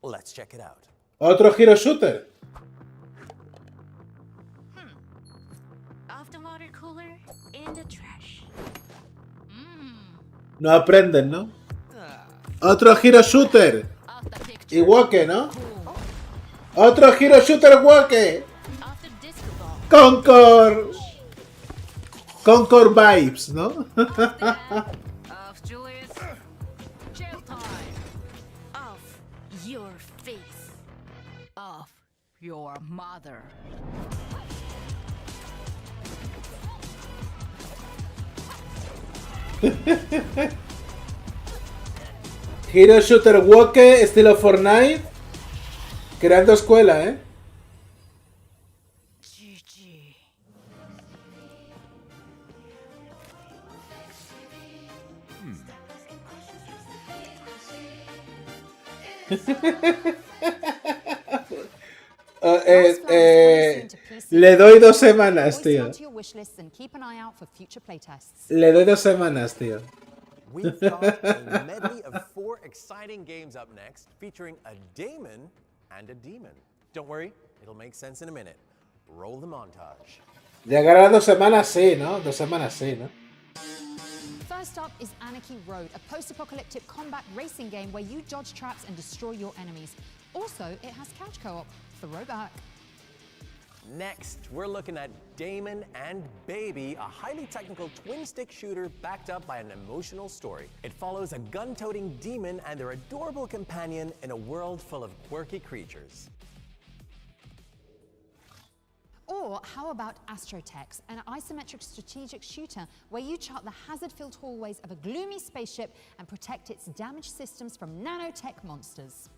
Let's check it out. Otro hero shooter. Off the water cooler, in the trash. No aprenden, ¿no? Otro hero shooter. Y Woke, ¿no? Otro hero shooter Woke. Concord. Concord vibes, ¿no? Off Julius. Jail time. Off your face. Off your mother. Hero Shooter Woke, estilo Fortnite. Creando escuela, ¿eh? Le doy 2 semanas, tío. Le doy 2 semanas, tío. We've got a medley of 4 exciting games up next, featuring a daemon and a demon. Don't worry, it'll make sense in a minute. Roll the montage. Llegará a 2 semanas, sí, ¿no? 2 semanas, sí, ¿no? First up is Anarchy Road, a post-apocalyptic combat racing game where you dodge traps and destroy your enemies. Also, it has couch co-op. Throwback. Next, we're looking at Daemon and Baby, a highly technical twin-stick shooter backed up by an emotional story. It follows a gun-toting demon and their adorable companion in a world full of quirky creatures. Or how about Astrotex, an isometric strategic shooter where you chart the hazard-filled hallways of a gloomy spaceship and protect its damaged systems from nanotech monsters.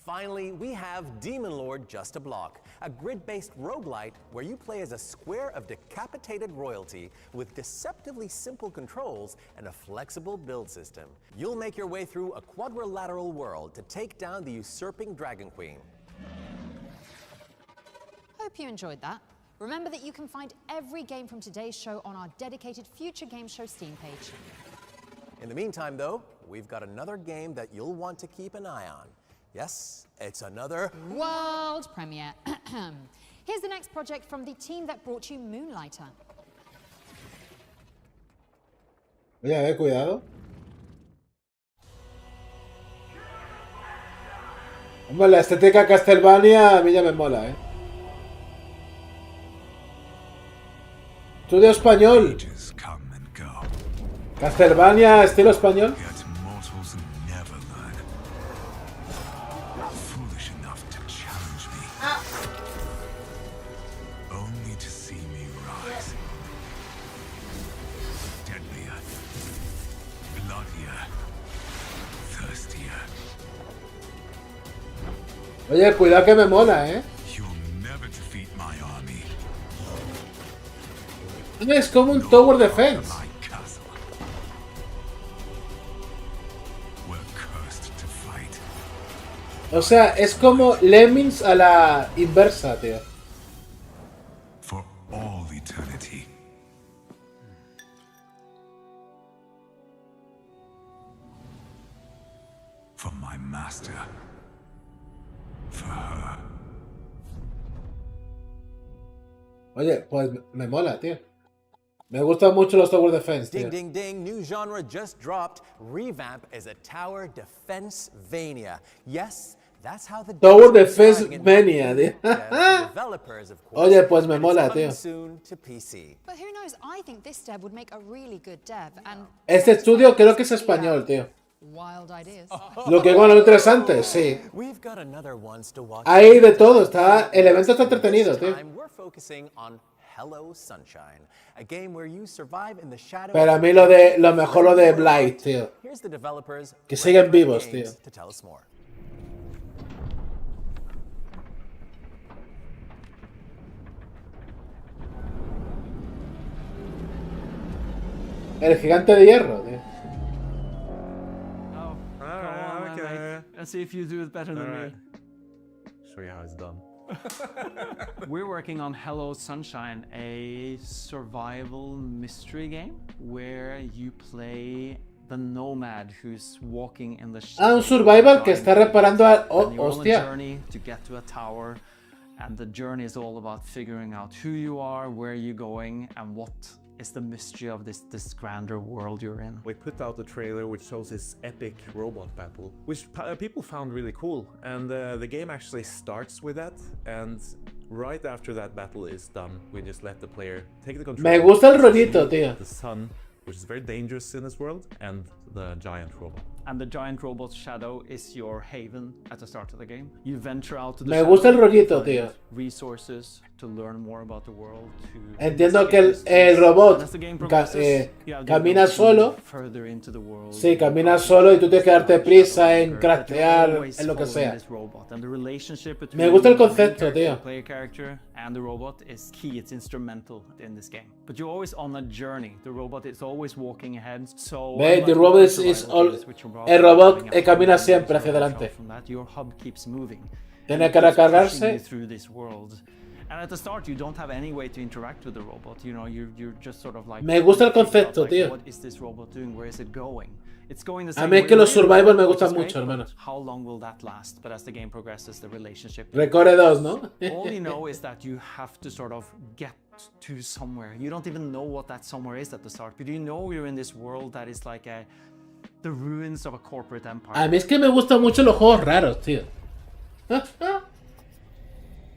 Finally, we have Demon Lord Just a Block, a grid-based roguelite where you play as a square of decapitated royalty with deceptively simple controls and a flexible build system. You'll make your way through a quadrilateral world to take down the usurping Dragon Queen. Hope you enjoyed that. Remember that you can find every game from today's show on our dedicated Future Game Show Steam page. In the meantime, though, we've got another game that you'll want to keep an eye on. Yes, it's another world premiere. Here's the next project from the team that brought you Moonlighter. Oye, cuidado. Hombre, la estética Castlevania a mí ya me mola, ¿eh? Estudio español. Castlevania, estilo español. Oye, cuidado que me mola, ¿eh? Es como un tower defense. O sea, es como Lemmings a la inversa, tío. For all eternity. For my master. For her. Oye, pues me mola, tío. Me gustan mucho los tower defense, tío. Ding, ding, ding. New genre just dropped. Revamp is a tower defense vania. Yes, that's how the Tower defense mania, tío. Oye, pues me mola, tío. Soon to PC. But who knows, I think this dev would make a really good dev and Este estudio creo que es español, tío. wild ideas. Lo que bueno, lo interesante, sí. We've got another ones to watch. Hay de todo, está, el evento está entretenido, tío. We're focusing on Hello Sunshine, a game where you survive in the shadow. Pero a mí lo mejor lo de Blight, tío. Here's the developers Que siguen vivos, tío. to tell us more. El gigante de hierro, tío. Oh, okay. Let's see if you do it better than me. Show you how it's done. We're working on Hello Sunshine, a survival mystery game where you play the nomad who's walking in the un survival que está reparando a... Oh, hostia. Journey to get to a tower, and the journey is all about figuring out who you are, where you're going, and what is the mystery of this grander world you're in. We put out a trailer which shows this epic robot battle, which people found really cool, and the game actually starts with that, and right after that battle is done, we just let the player take the control. Me gusta el rollito, tío. The sun, which is very dangerous in this world, and the giant robot. And the giant robot's shadow is your haven at the start of the game. You venture out to the Me gusta el rollito, to tío. resources to learn more about the world. Entiendo que el robot camina solo. Sí, camina solo y tú tienes que darte prisa en craftear, en lo que sea. Me gusta el concepto, tío. Player character and the robot is key. It's instrumental in this game. But you're always on a journey. The robot is always walking ahead. So the robot is all, el robot camina siempre hacia adelante. Your hub keeps moving. Tiene que recargarse. And at the start, you don't have any way to interact with the robot. You know, you're just sort of like. Me gusta el concepto, tío. What is this robot doing? Where is it going? It's going the A same mí es way que los really, survival me which gustan is great, mucho, hermano. but how long will that last? But as the game progresses, the relationship. Recore 2, ¿no? All you know is that you have to sort of get to somewhere. You don't even know what that somewhere is at the start, but you know you're in this world that is like the ruins of a corporate empire. A mí es que me gustan mucho los juegos raros, tío.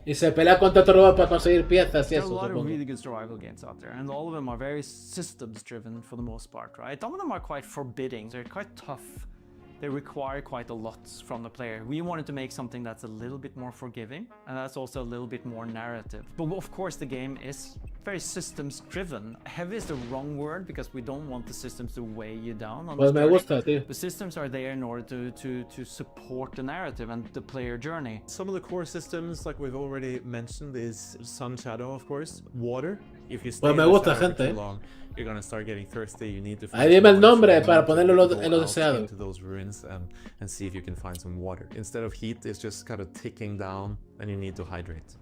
Y se pelea contra otro robot para conseguir piezas y There are eso, a lot of supongo. really good survival games out there, and all of them are very systems driven for the most part, right? Some of them are quite forbidding. They're quite tough. They require quite a lot from the player. We wanted to make something that's a little bit more forgiving, and that's also a little bit more narrative. But of course the game is very systems driven. Heavy is the wrong word because we don't want the systems to weigh you down on Pues this me journey. gusta, tío. The systems are there in order to support the narrative and the player journey. Some of the core systems, like we've already mentioned, is sun shadow, of course, water. If you stay Pues me in the gusta, shadow for gente, too long, you're gonna start getting thirsty. You need to. Ahí dime el find some nombre water, so para you ponerlo need to en lo go out deseado. into those ruins and see if you can find some water. Instead of heat, it's just kind of ticking down, and you need to hydrate.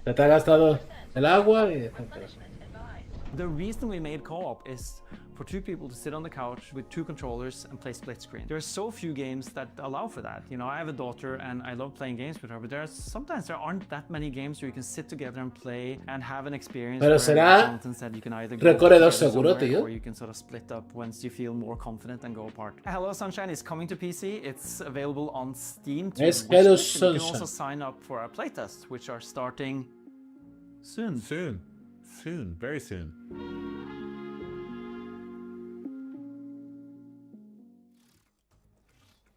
Se te ha gastado el agua y... The reason we made co-op is for two people to sit on the couch with two controllers and play split screen. There are so few games that allow for that. You know, I have a daughter and I love playing games with her, but sometimes there aren't that many games where you can sit together and play and have an experience. Pero será That you can either Recore 2 seguro, tío. or you can sort of split up once you feel more confident and go apart. Hello Sunshine is coming to PC. It's available on Steam. Es Hello You can also Sunshine. sign up for our playtests, which are starting soon. Soon, very soon.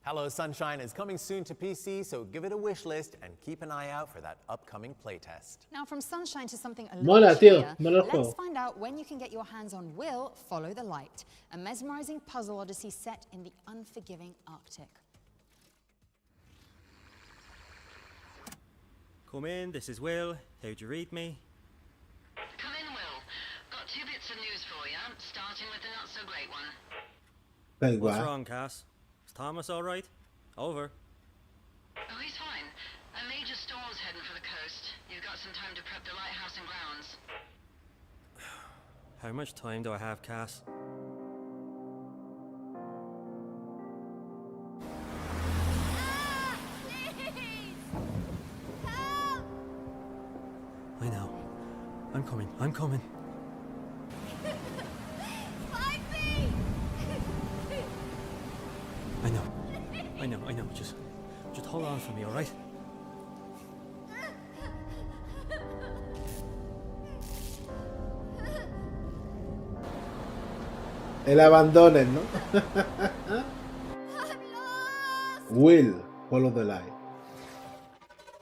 Hello Sunshine is coming soon to PC, so give it a wish list and keep an eye out for that upcoming playtest. Now from sunshine to something a little Mola, tío. chillier, Mola el let's juego. find out when you can get your hands on Will Follow the Light, a mesmerizing puzzle odyssey set in the unforgiving Arctic. Come in, this is Will. How'd you read me? Come in, Will. Got two bits of news for you, starting with the not-so-great one. Da What's igual. wrong, Cass? Is Thomas alright? Over. Oh, he's fine. A major storm's heading for the coast. You've got some time to prep the lighthouse and grounds. How much time do I have, Cass? I know. I'm coming. I know. Just hold on for me, alright? El abandonen, ¿no? Will Follow the Light.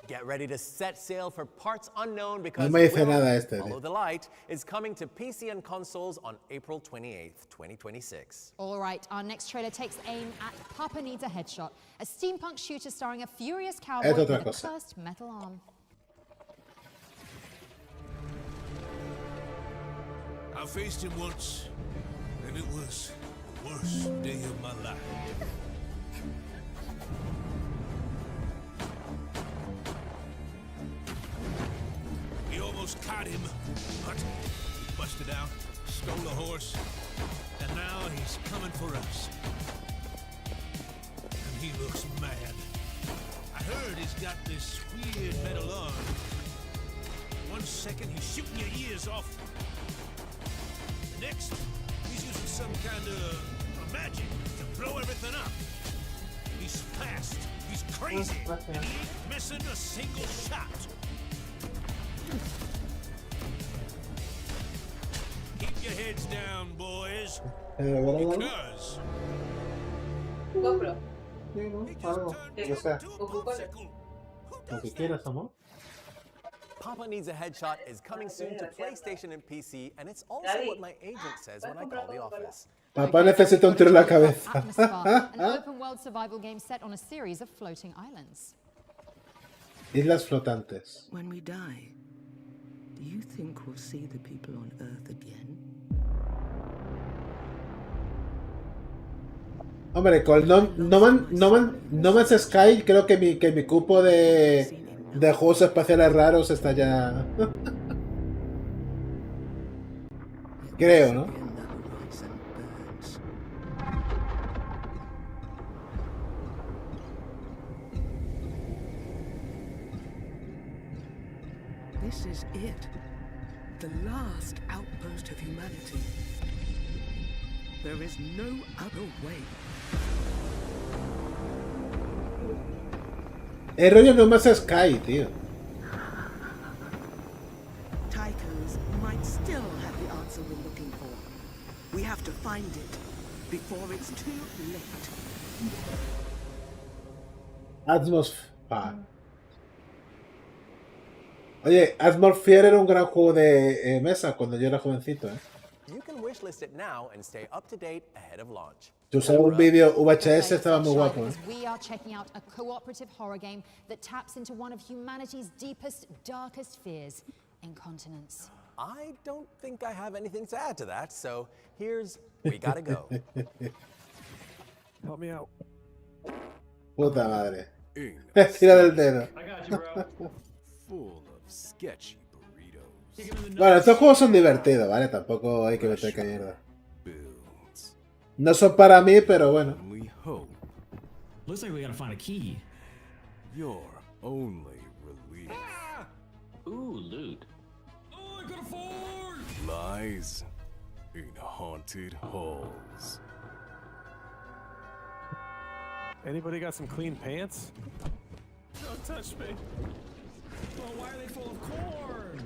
Get ready to set sail for parts unknown because No me dice Will nada este, Follow tío. the Light is coming to PC and consoles on April 28th, 2026. All right, our next trailer takes aim at Papa Needs a Headshot, a steampunk shooter starring a furious cowboy Es with otra a cosa. cursed metal arm. I faced him once, and it was the worst day of my life. We almost caught him, but he busted out, stole a horse, and now he's coming for us. And he looks mad. I heard he's got this weird metal arm. One second he's shooting your ears off. The next, he's using some kind of magic to blow everything up. He's fast, he's crazy, and he ain't missing a single shot. Keep your heads down, boys. Because GoPro. Algo, o sea, lo que quieras, amor. Papa Needs a Headshot is coming soon to PlayStation and PC, and it's also what my agent says when I call the office. Papá necesita un tiro en la cabeza. An open world survival game set on a series of floating islands. Islas flotantes. When we die, do you think we'll see the people on Earth again? Hombre, con No Man's Sky creo que mi cupo de juegos espaciales raros está ya... creo, ¿no? This is it. The last outpost of humanity. There is no other way. El rollo No Man's Sky, tío. Tychos might still have the answer we're looking for. We have to find it before it's too late. Atmosphere. Oye, Atmosphere era un gran juego de mesa cuando yo era jovencito, ¿eh? You can wishlist it now and stay up to date ahead of launch. Yo usaba un vídeo VHS, estaba muy guapo, ¿eh? We are checking out a cooperative horror game that taps into one of humanity's deepest, darkest fears: incontinence. I don't think I have anything to add to that, so here's We Gotta Go. Help me out. Puta madre. Tira del dedo. I got you, bro. Full of sketchy burritos. Bueno, estos juegos son divertidos, ¿vale? Tampoco hay que meter mierda. No son para mí, pero bueno. Looks like we gotta find a key. Your only relief. Ooh, loot. Oh, I got a forge! Lies in haunted halls. Anybody got some clean pants? Don't touch me. Well, why are they full of corn?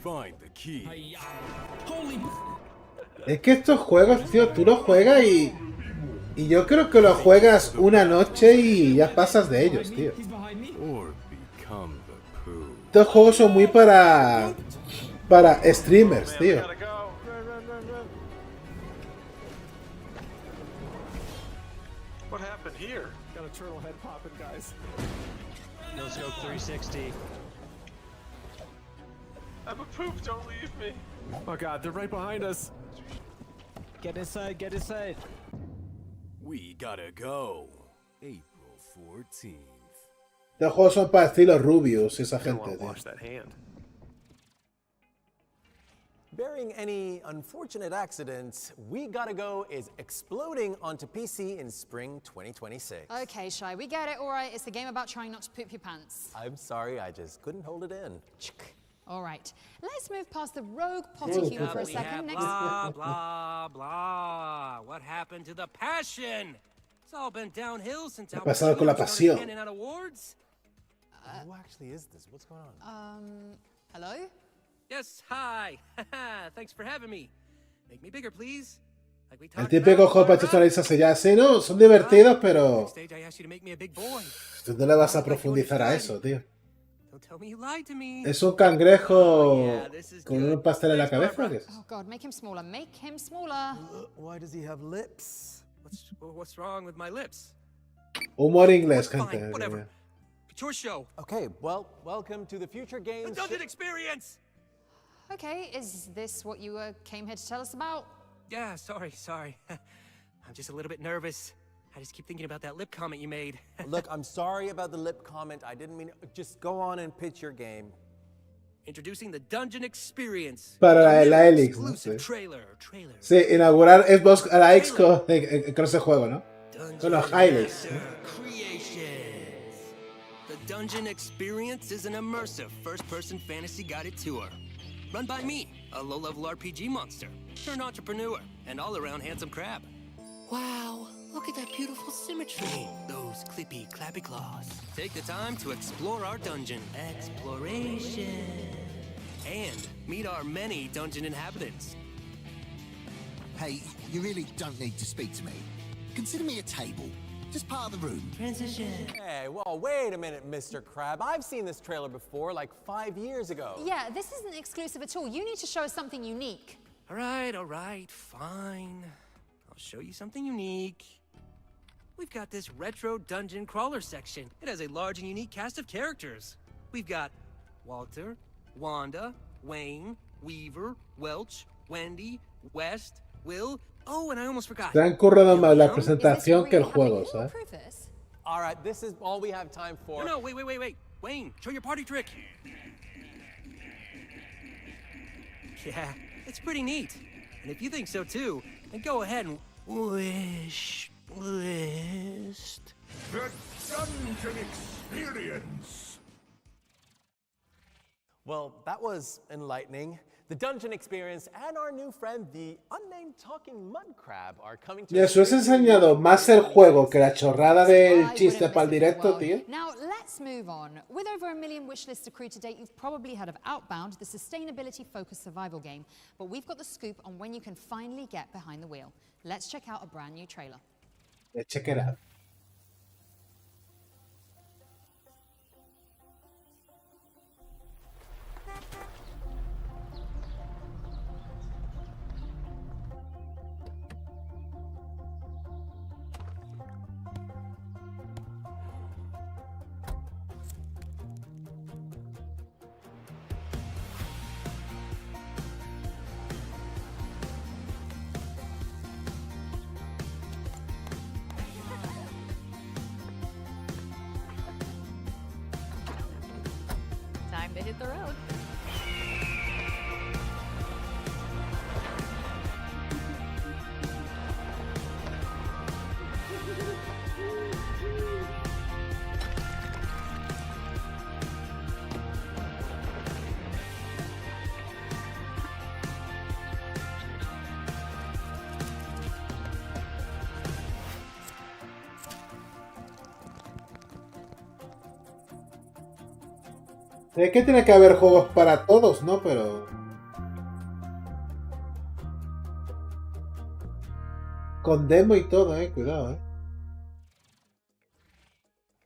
Find the key. Holy. Es que estos juegos, tío, tú los juegas y yo creo que los juegas una noche y ya pasas de ellos, tío. Estos juegos son muy para streamers, tío. What happened here? Got a turtle head popping, guys. No scope 360. I'm a poop, don't leave me. Oh god, they're right behind us. Get inside, get inside. We gotta go. April 14th. Estos juegos son para estilo Rubius y esa gente, tío. Wash that hand. Barring any unfortunate accidents, We Gotta Go is exploding onto PC in spring 2026. Okay, Shy, we get it, all right. It's a game about trying not to poop your pants. I'm sorry, I just couldn't hold it in. All right, let's move past the rogue potty humor for a second. Next. Blah, blah, blah. What happened to the passion? It's all been downhill since ¿Qué ha pasado con la pasión? handing out awards. Who actually is this? What's going on? Hello? Yes, hi. Thanks for having me. Make me bigger, please. Like we El talked típico about. juego para personalizarse ya. Sí, no, son divertidos, pero Backstage, I asked you to make me a big boy. tú no le vas a profundizar a eso, tío. Don't tell me you lied to me. ¿Es un cangrejo con un pastel en la cabeza? ¿O qué es? Oh God, make him smaller. Make him smaller. Why does he have lips? What's wrong with my lips? Humor inglés, Fine, gente. whatever. It's your show. Okay, well, welcome to the Future Games. The Dungeon Experience. okay. Is this what you came here to tell us about? Yeah, sorry. I'm just a little bit nervous. I just keep thinking about that lip comment you made. Look, I'm sorry about the lip comment. I didn't mean it. Just go on and pitch your game. Introducing the Dungeon Experience. Para la Helix, ¿no? Sí. Sí, inaugurar Xbox Helix con ese juego, ¿no? Con los Helix. The Dungeon Experience is an immersive first-person fantasy guided tour. Run by me, a low-level RPG monster, turned entrepreneur, and all-around handsome crab. Wow, look at that beautiful symmetry. Those clippy, clappy claws. Take the time to explore our dungeon. Exploration. And meet our many dungeon inhabitants. Hey, you really don't need to speak to me. Consider me a table. Just part of the room. Transition. Hey, well, wait a minute, Mr. Crab. I've seen this trailer before, like 5 years ago. Yeah, this isn't exclusive at all. You need to show us something unique. All right, fine. I'll show you something unique. We've got this retro dungeon crawler section. It has a large and unique cast of characters. We've got Walter, Wanda, Wayne, Weaver, Welch, Wendy, West, Will. Oh, and I almost forgot. Se han currado más la presentación que el juego, ¿sabes? All right, this is all we have time for. No, wait. Wayne, show your party trick. Yeah, it's pretty neat. And if you think so too, then go ahead and wish list. The Dungeon Experience. Well, that was enlightening. The Dungeon Experience and our new friend, the unnamed talking mud crab, are coming to... Y eso has enseñado más el juego que la chorrada del chiste para el directo, tío. Now, let's move on. With over 1 million wishlists accrued to date, you've probably heard of Outbound, the sustainability-focused survival game. But we've got the scoop on when you can finally get behind the wheel. Let's check out a brand new trailer. Let's check it out. Time to hit the road. Sé que tiene que haber juegos para todos, ¿no? Pero... con demo y todo, cuidado,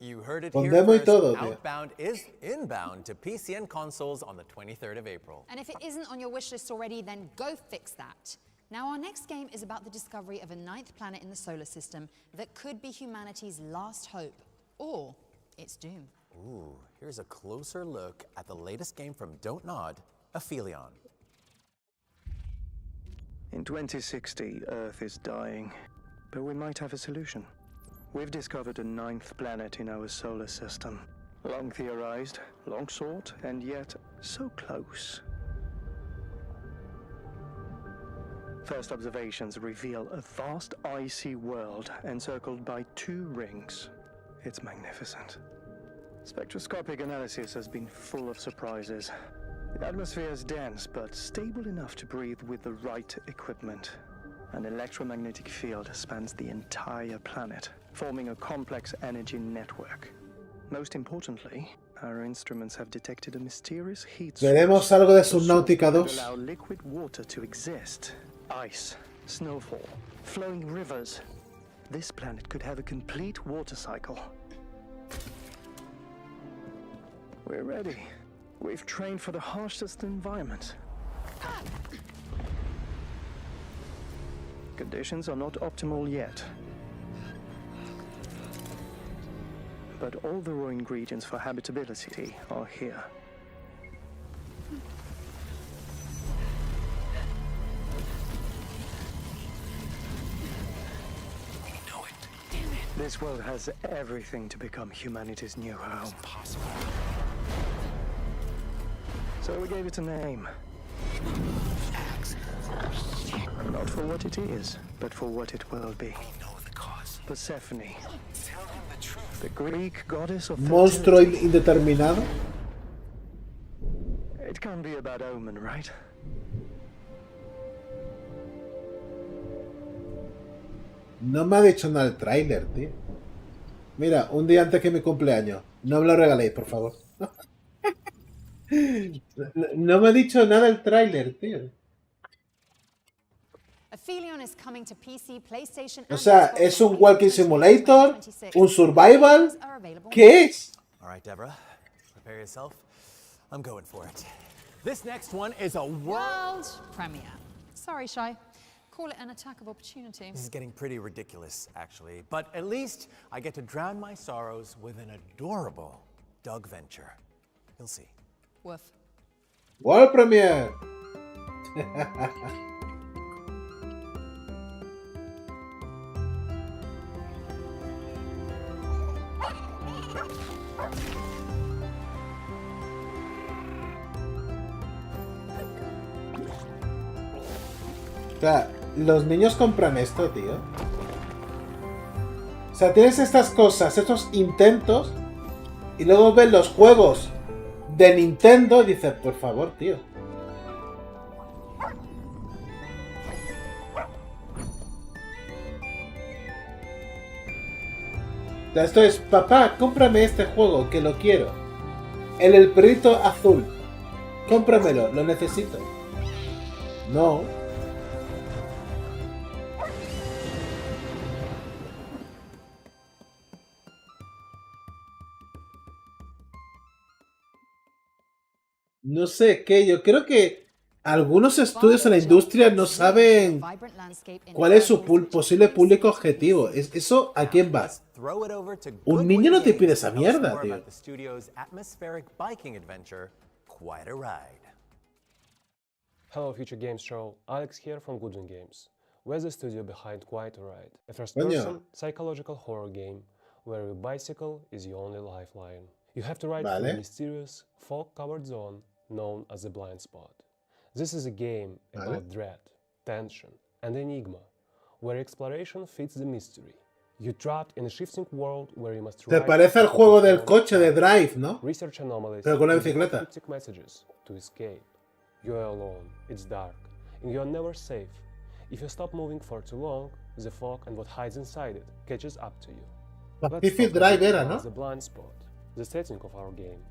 You heard it Con here demo y first. todo, tío. Outbound is inbound to PC and consoles on the 23rd of April. And if it isn't on your wish list already, then go fix that. Now, our next game is about the discovery of a 9th planet in the solar system that could be humanity's last hope, or its doom. Ooh, here's a closer look at the latest game from Don't Nod, Aphelion. In 2060, Earth is dying, but we might have a solution. We've discovered a 9th planet in our solar system. Long theorized, long sought, and yet so close. First observations reveal a vast icy world encircled by 2 rings. It's magnificent. Spectroscopic analysis has been full of surprises. The atmosphere is dense, but stable enough to breathe with the right equipment. An electromagnetic field spans the entire planet, forming a complex energy network. Most importantly, our instruments have detected a mysterious heat source. ¿Veremos algo de Subnautica 2? That allow liquid water to exist. Ice, snowfall, flowing rivers. This planet could have a complete water cycle. We're ready. We've trained for the harshest environment. Conditions are not optimal yet. But all the raw ingredients for habitability are here. This world has everything to become humanity's new home. So we gave it a name. Not for what it is, but for what it will be. Persephone, the Greek goddess of Monstruo fertility. indeterminado. It can be a bad omen, right? No me ha dicho nada el tráiler, tío. Mira, un día antes que mi cumpleaños. No me lo regaléis, por favor. No me ha dicho nada el tráiler, tío. Aphelion is coming to PC, PlayStation, O and sea, Xbox ¿es in un April walking 28, simulator? 2026. ¿Un survival? Are available ¿Qué es? All right, Deborah, prepare yourself. I'm going for it. This next one is a world premiere. Sorry, Shy. Call it an attack of opportunity. This is getting pretty ridiculous, actually. But at least I get to drown my sorrows with an adorable dog venture. You'll see. Woof. World premiere. O sea, los niños compran esto, tío. O sea, tienes estas cosas, estos intentos, y luego ves los juegos de Nintendo y dices, por favor, tío. O sea, esto es, papá, cómprame este juego, que lo quiero. El perrito azul. Cómpramelo, lo necesito. No. No sé qué, yo creo que algunos estudios en la industria no saben cuál es su posible público objetivo. ¿Eso a quién va? Un niño no te pide esa mierda, tío. The studio's atmospheric biking adventure, Quite a Ride. Hello Future Games Show, Alex here from Goodwin Games. We're the studio behind Quite a Ride, a first-person psychological horror game where your bicycle is your only lifeline. You have to ride through a mysterious, fog-covered zone known as the blind spot. This is a game about dread, tension, and enigma, where exploration fits the mystery. You're trapped in a shifting world where you must Te parece el juego del coche de Drive, ¿no? research anomalies, Pero con la and bicicleta. cryptic messages to escape. You're alone, it's dark, and you're never safe. If you stop moving for too long, the fog and what hides inside it catches up to you. Pacific Drive era, ¿no? The blind spot, the setting of our game.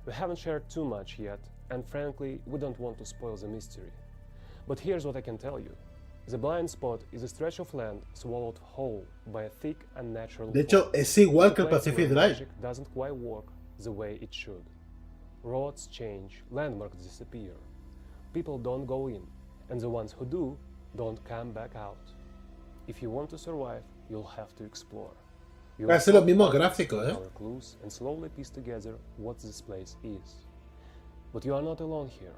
We haven't shared too much yet, and frankly, we don't want to spoil the mystery. But here's what I can tell you. The blind spot is a stretch of land swallowed whole by a thick and natural De hecho, fog. es igual que el A place Pacific where Drive. magic doesn't quite work the way it should. Roads change, landmarks disappear. People don't go in, and the ones who do don't come back out. If you want to survive, you'll have to explore. Casi los mismos gráficos, ¿eh? Our clues and slowly piece together what this place is. But you are not alone here.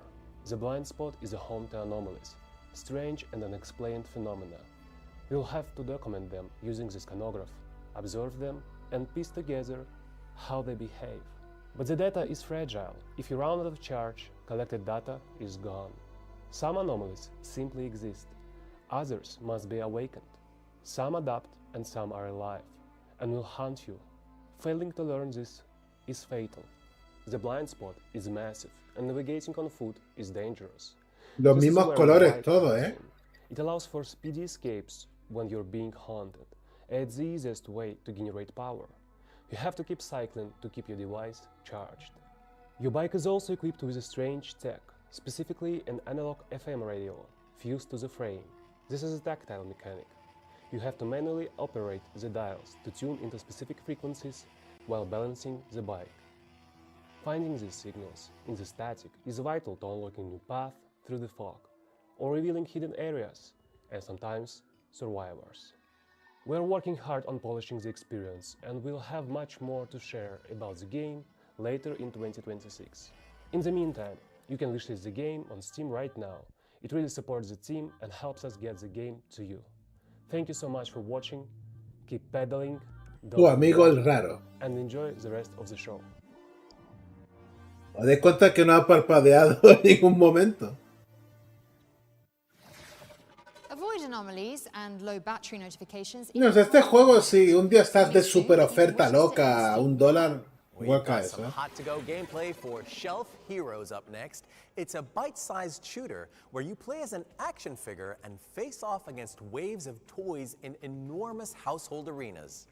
The blind spot is a home to anomalies, strange and unexplained phenomena. You'll have to document them using the scanograph, observe them, and piece together how they behave. But the data is fragile. If you run out of charge, collected data is gone. Some anomalies simply exist. Others must be awakened. Some adapt and some are alive, and will hunt you. Failing to learn this is fatal. The blind spot is massive, and navigating on foot is dangerous. Los This is mismos where colores, Blight todo, comes ¿eh? in. It allows for speedy escapes when you're being haunted. It's the easiest way to generate power. You have to keep cycling to keep your device charged. Your bike is also equipped with a strange tech, specifically an analog FM radio fused to the frame. This is a tactile mechanic. You have to manually operate the dials to tune into specific frequencies while balancing the bike. Finding these signals in the static is vital to unlocking new paths through the fog, or revealing hidden areas, and sometimes survivors. We're working hard on polishing the experience, and we'll have much more to share about the game later in 2026. In the meantime, you can wishlist the game on Steam right now. It really supports the team and helps us get the game to you. Thank you so much for watching, keep pedaling, Tu amigo el raro. And enjoy the rest of the show. ¿Os dais cuenta que no ha parpadeado en ningún momento? Avoid anomalies and low battery notifications. No, o sea, este juego, si un día estás de super oferta loca a $1, igual cae eso. Hot to go gameplay for Shelf Heroes up next. It's a bite-sized shooter where you play as an action figure and face off against waves of toys in enormous household arenas.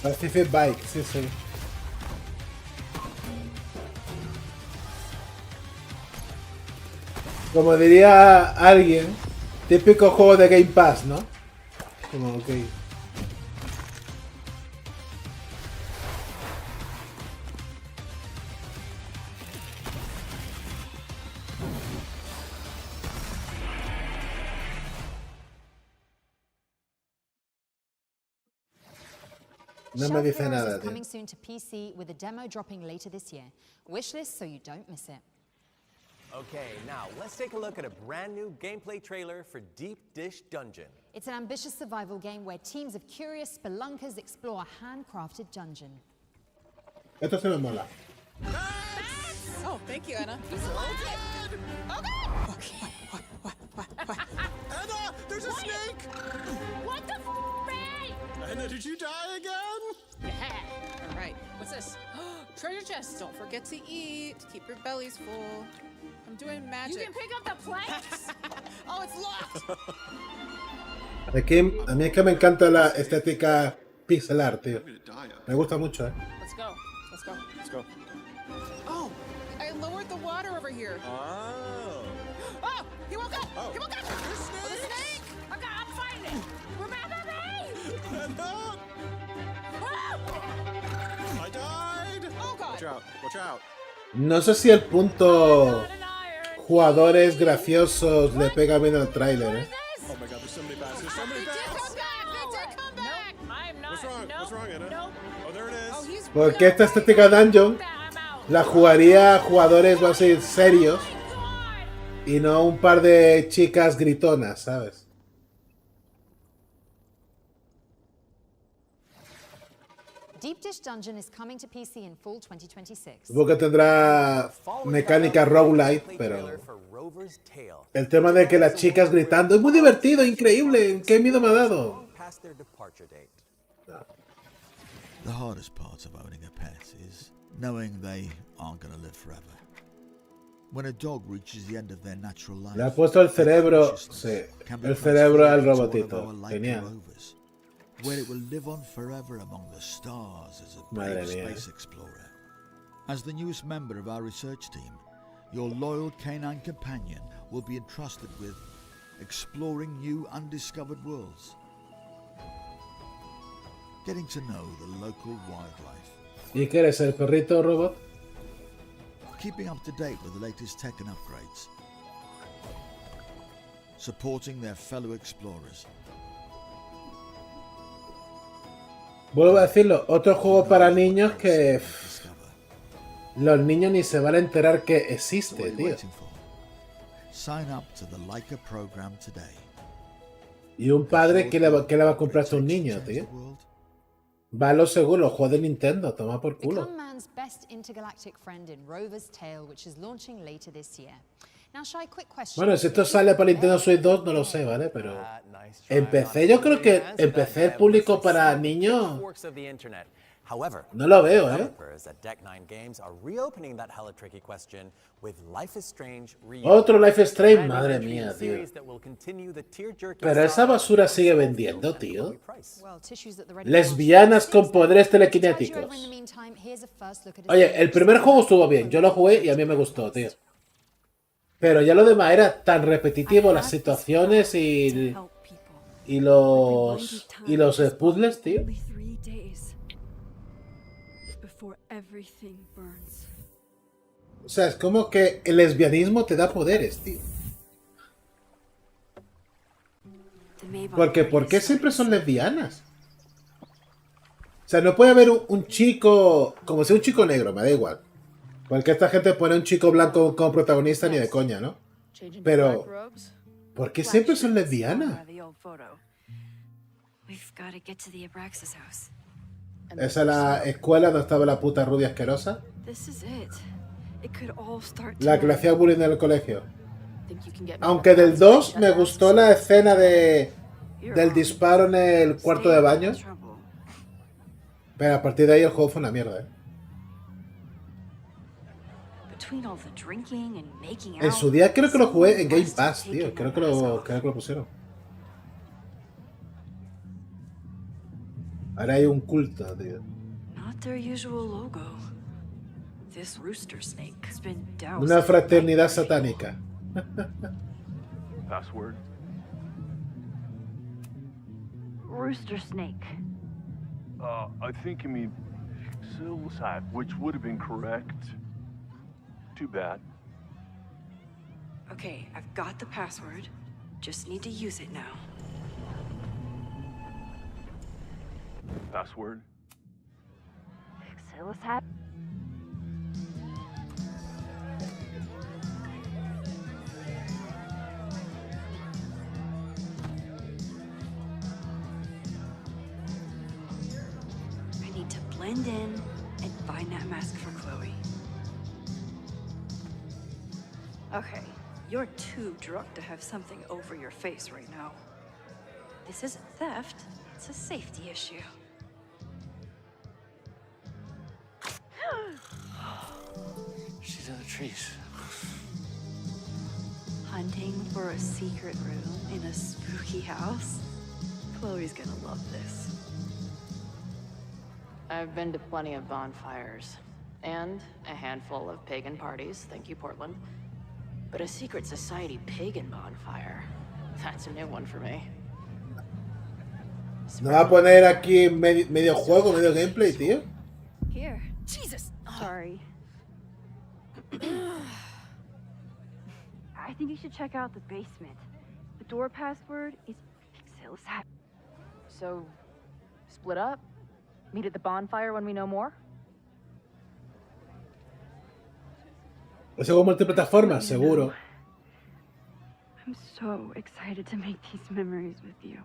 Pacific Bike, sí, sí. Como diría alguien, típico juego de Game Pass, ¿no? Como, ok. No me dice nada, tío. Coming soon to PC with a demo dropping later this year. Wishlist so you don't miss it. Okay, now let's take a look at a brand new gameplay trailer for Deep Dish Dungeon. It's an ambitious survival game where teams of curious spelunkers explore a handcrafted dungeon. Esto se me mola. Oh, thank you, Anna. Okay. Anna, there's a snake! What the f***, Anna, did you die again? Yeah. All right. What's this? Treasure chest. Don't forget to eat. Keep your bellies full. I'm doing magic. You can pick up the planks. Oh, it's locked. A mí es que me encanta la estética pixel art, tío. Me gusta mucho, Let's go. Let's go. Let's go. Oh, I lowered the water over here. Oh. Oh, he woke up. Oh. He woke up. Oh, the snake. Okay, I'm fighting it. Remember me? Anna! Oh! I died! Oh, God. Watch out. Watch out. No sé si el punto jugadores graciosos le pega bien al tráiler, Oh my God, there's so many bats. There's so many bats. What's wrong? What's wrong, Anna? Oh, there it is. Porque esta estética dungeon la jugaría jugadores, va a ser serios y no un par de chicas gritonas, ¿sabes? Deep Dish Dungeon is coming to PC in fall 2026. Supongo que tendrá mecánica roguelite, pero el tema de que las chicas gritando es muy divertido, increíble, qué miedo me ha dado. The hardest part of owning a pet is knowing they aren't going to live forever. When a dog reaches the end of their natural life, Le ha puesto el cerebro, sí, el cerebro al robotito, genial. Where it will live on forever among the stars as a Madre brave mía. space explorer. As the newest member of our research team, your loyal canine companion will be entrusted with exploring new undiscovered worlds, getting to know the local wildlife, ¿Y qué eres, el perrito robot? keeping up to date with the latest tech and upgrades, supporting their fellow explorers. Vuelvo a decirlo, otro juego para niños que los niños ni se van a enterar que existe, tío. Sign up to the Leica program today. Y un padre, ¿qué le va a comprar a un niño, tío? Va a lo seguro, juego de Nintendo, toma por culo. Become man's best intergalactic friend in Rover's Tale, which is launching later this year. Now, Shai, quick question. Bueno, si esto sale para Nintendo Switch 2, no lo sé, ¿vale? Pero en PC yo creo que en PC el público para niños no lo veo, ¿eh? Otro Life is Strange, madre mía, tío. Pero esa basura sigue vendiendo, tío. Lesbianas con poderes telequinéticos. Oye, el primer juego estuvo bien, yo lo jugué y a mí me gustó, tío. Pero ya lo demás era tan repetitivo, las situaciones y Y los puzzles, tío. Only 3 days before everything burns. O sea, es como que el lesbianismo te da poderes, tío. Porque, ¿por qué siempre son lesbianas? O sea, no puede haber un chico, como sea un chico negro, me da igual. Porque esta gente pone un chico blanco como protagonista ni de coña, ¿no? Pero, ¿por qué siempre son lesbianas? ¿Esa es la escuela donde estaba la puta rubia asquerosa? La que le hacía bullying en el colegio. Aunque del 2 me gustó la escena del disparo en el cuarto de baño. Pero a partir de ahí el juego fue una mierda, ¿eh? En su día creo que lo jugué en Game Pass, tío. Creo que lo pusieron. Ahora hay un culto, tío. Una fraternidad satánica. Password. Rooster Snake. I think you mean Silver's hat, which would have been correct. Too bad. Okay, I've got the password. Just need to use it now. Password. Silver's hat. Blend in and find that mask for Chloe. Okay, you're too drunk to have something over your face right now. This isn't theft, it's a safety issue. She's in the trees. Hunting for a secret room in a spooky house? Chloe's gonna love this. I've been to plenty of bonfires, and a handful of pagan parties, thank you, Portland. But a secret society pagan bonfire, that's a new one for me. ¿No va a poner aquí medio juego, medio gameplay, tío? Here. Jesus! Sorry. I think you should check out the basement. The door password is Pixel's hat. So, split up? Meet at the bonfire when we know more? ¿Es juego multiplataforma? Seguro. I'm so excited to make these memories with you.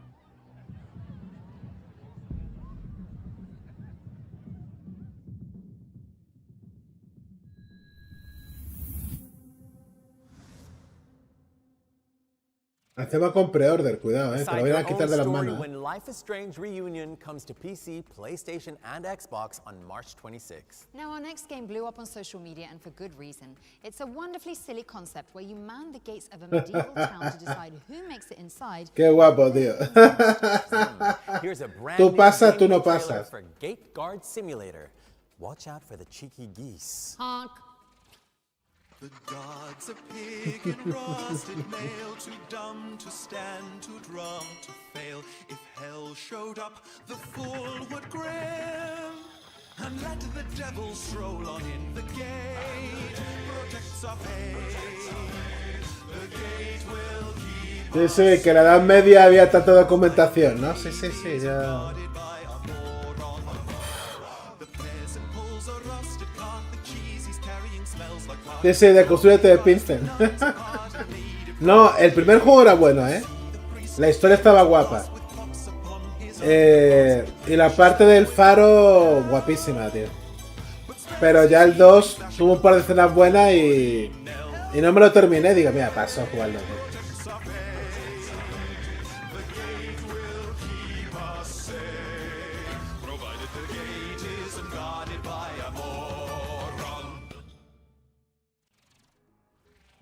Hacemos con pre-order, cuidado, te lo voy a quitar de las manos. When Life is Strange Reunion comes to PC, PlayStation, and Xbox on March 26. Now, our next game blew up on social media, and for good reason. It's a wonderfully silly concept where you man the gates of a medieval town to decide who makes it inside. Qué guapo, tío. Here's a brand Tú pasas, tú no new trailer pasas. for Gate Guard Simulator. Watch out for the cheeky geese. Honk. The gods of pig and rusted mail, too dumb to stand, too drunk to fail. If hell showed up, the fool would grin and let the devil stroll on in. The gate protects our faith. The gate will keep. Sí, sí, que en la Edad Media había tanta documentación, ¿no? Sí, sí, sí, ya. Sí, sí, de Construyete de Pinsten. No, el primer juego era bueno, ¿eh? La historia estaba guapa. Y la parte del faro, guapísima, tío. Pero ya el 2 tuvo un par de escenas buenas y no me lo terminé. Digo, mira, paso a jugarlo, tío.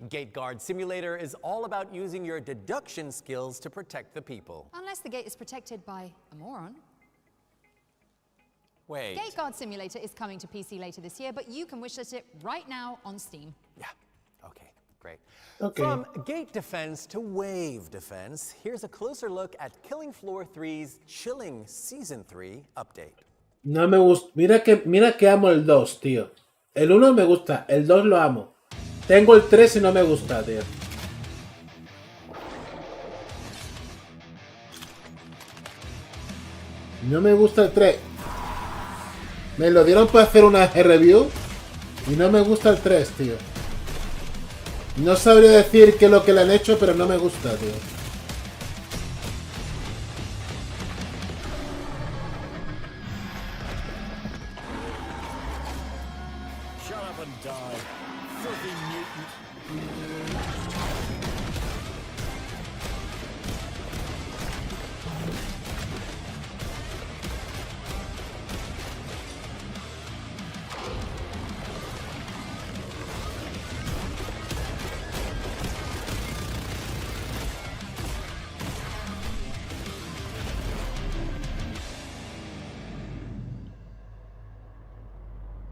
Gate Guard Simulator is all about using your deduction skills to protect the people. Unless the gate is protected by a moron. Wait. Gate Guard Simulator is coming to PC later this year, but you can wishlist it right now on Steam. Yeah, okay. Great. Okay. From gate defense to wave defense, here's a closer look at Killing Floor 3's chilling Season 3 update. No me gusta. Mira que amo el 2, tío. El 1 me gusta, el 2 lo amo. Tengo el 3 y no me gusta, tío. No me gusta el 3. Me lo dieron para hacer una review y no me gusta el 3, tío. No sabría decir qué es lo que le han hecho, pero no me gusta, tío. Shut up and die. Filthy mutant.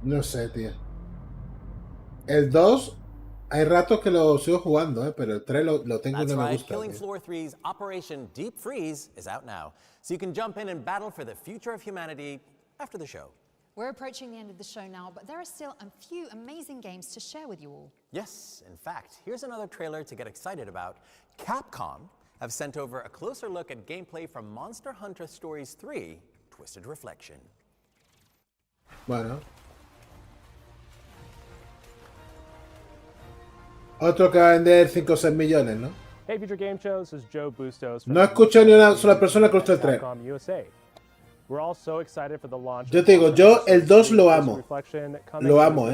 No sé, tío. El 2, hay ratos que lo sigo jugando, pero el 3 lo tengo y That's no me right, gusta. Killing Tío. Floor 3's Operation Deep Freeze is out now, so you can jump in and battle for the future of humanity after the show. We're approaching the end of the show now, but there are still a few amazing games to share with you all. Yes, in fact, here's another trailer to get excited about. Capcom have sent over a closer look at gameplay from Monster Hunter Stories 3, Twisted Reflection. Bueno. Otro que va a vender 5 o 6 millones, ¿no? Hey, Future Game Shows, this is Joe Bustos. No escucho ni una sola persona que guste el 3. Capcom USA. We're all so excited for the launch. Yo te digo, yo el 2 lo amo. Lo amo,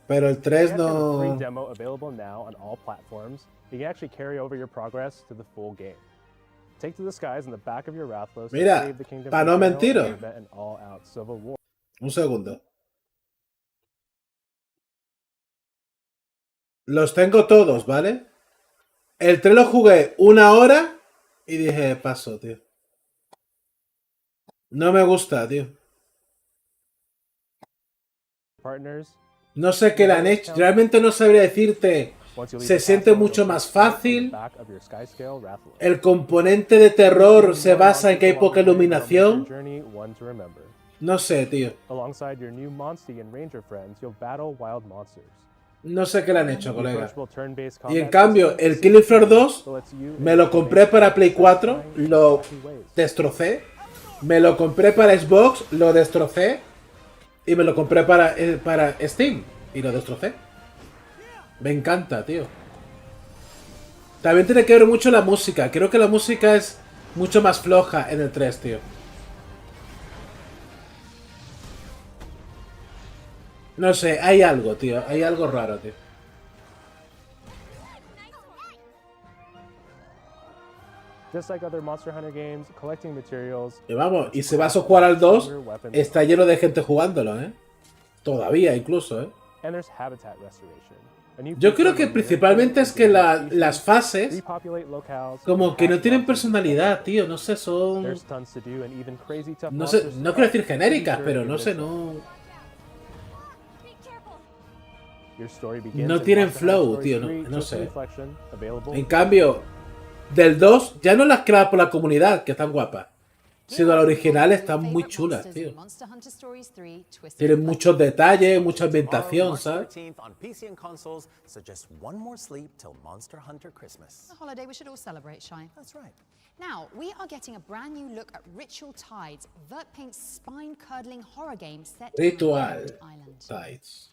Pero el 3 no... Free demo available now on all platforms. You can actually carry over your progress to the full game. Take to the skies in the back of your Rathlos to Mira, save the kingdom para no from Pharaoh mentiros. and prevent an all-out civil war. Un segundo. Los tengo todos, ¿vale? El 3 lo jugué 1 hora y dije, paso, tío. No me gusta, tío. Partners. No sé qué le han hecho. Realmente no sabría decirte. Se siente mucho más fácil. El componente de terror se basa en que hay poca iluminación. No sé, tío. Alongside your new Monstie and Ranger friends, you'll battle wild monsters. No sé qué le han hecho, colega. Y en cambio, el Killing Floor 2 me lo compré para Play 4, lo destrocé. Me lo compré para Xbox, lo destrocé. Y me lo compré para Steam y lo destrocé. Me encanta, tío. También tiene que ver mucho la música. Creo que la música es mucho más floja en el 3, tío. No sé, hay algo, tío. Hay algo raro, tío. Just like other Monster Hunter games, collecting materials. Y vamos, y si vas a jugar al 2, está lleno de gente jugándolo, ¿eh? Todavía, incluso, ¿eh? And there's habitat restoration. Yo creo que principalmente es que las fases como que no tienen personalidad, tío. No sé, son... No sé, no quiero decir genéricas, pero no sé, no... No tienen flow, tío, no sé. En cambio, del 2 ya no las creado por la comunidad, que están guapas. Sino las originales están muy chulas, tío. Tienen muchos detalles, mucha ambientación, ¿sabes? The holiday we should all celebrate, Shine. That's right. Now, we are getting a brand new look at Ritual Tides, Vertpaint's spine-curdling horror game set Ritual on Island. Tides.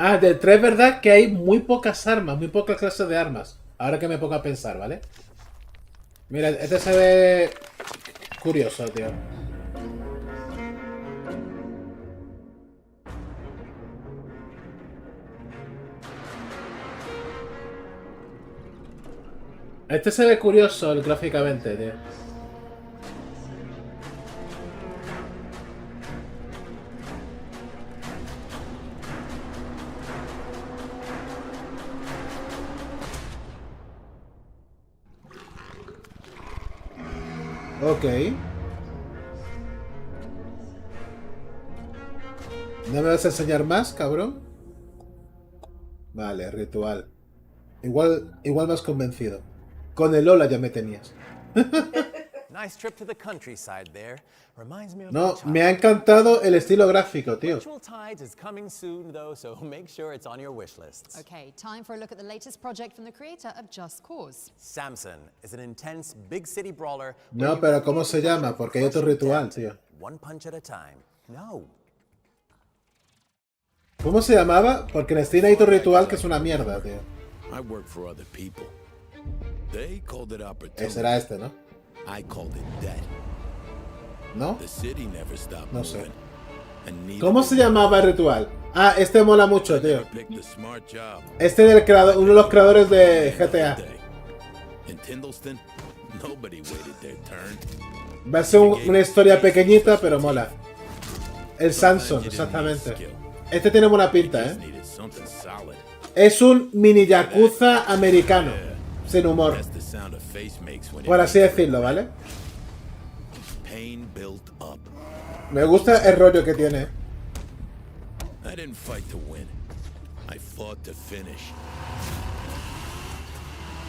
Ah, del 3 verdad que hay muy pocas armas, muy pocas clases de armas. Ahora que me pongo a pensar, ¿vale? Mira, este se ve curioso, tío. Este se ve curioso gráficamente, tío. Ok. ¿No me vas a enseñar más, cabrón? Vale, ritual. Igual me has convencido. Con el hola ya me tenías. Nice trip to the countryside there. Reminds me of No, my me ha encantado el estilo gráfico, tío. Virtual Tides is coming soon though, so make sure it's on your wish lists. Okay, time for a look at the latest project from the creator of Just Cause. Samson is an intense big city brawler. No, pero ¿cómo se llama? Porque hay otro ritual, tío. One punch at a time. No. ¿Cómo se llamaba? Porque en Steam hay otro ritual que es una mierda, tío. I work for other people. They called it opportunity. Ese era este, ¿no? I called it debt. ¿No? The city never stopped No sé. moving, and neither ¿Cómo se llamaba el ritual? Ah, este mola mucho, tío. picked the smart job. Este del creador, uno de los creadores de GTA. In Tyndallston, nobody waited their turn. Va a ser una historia pequeñita, pero mola. El Samson, exactamente. Este tiene buena pinta, ¿eh? Needed something solid. Es un mini Yakuza americano. Sin humor. That's the sound a face makes when it Por así decirlo, ¿vale? pain built up. Me gusta el rollo que tiene. I didn't fight to win. I fought to finish.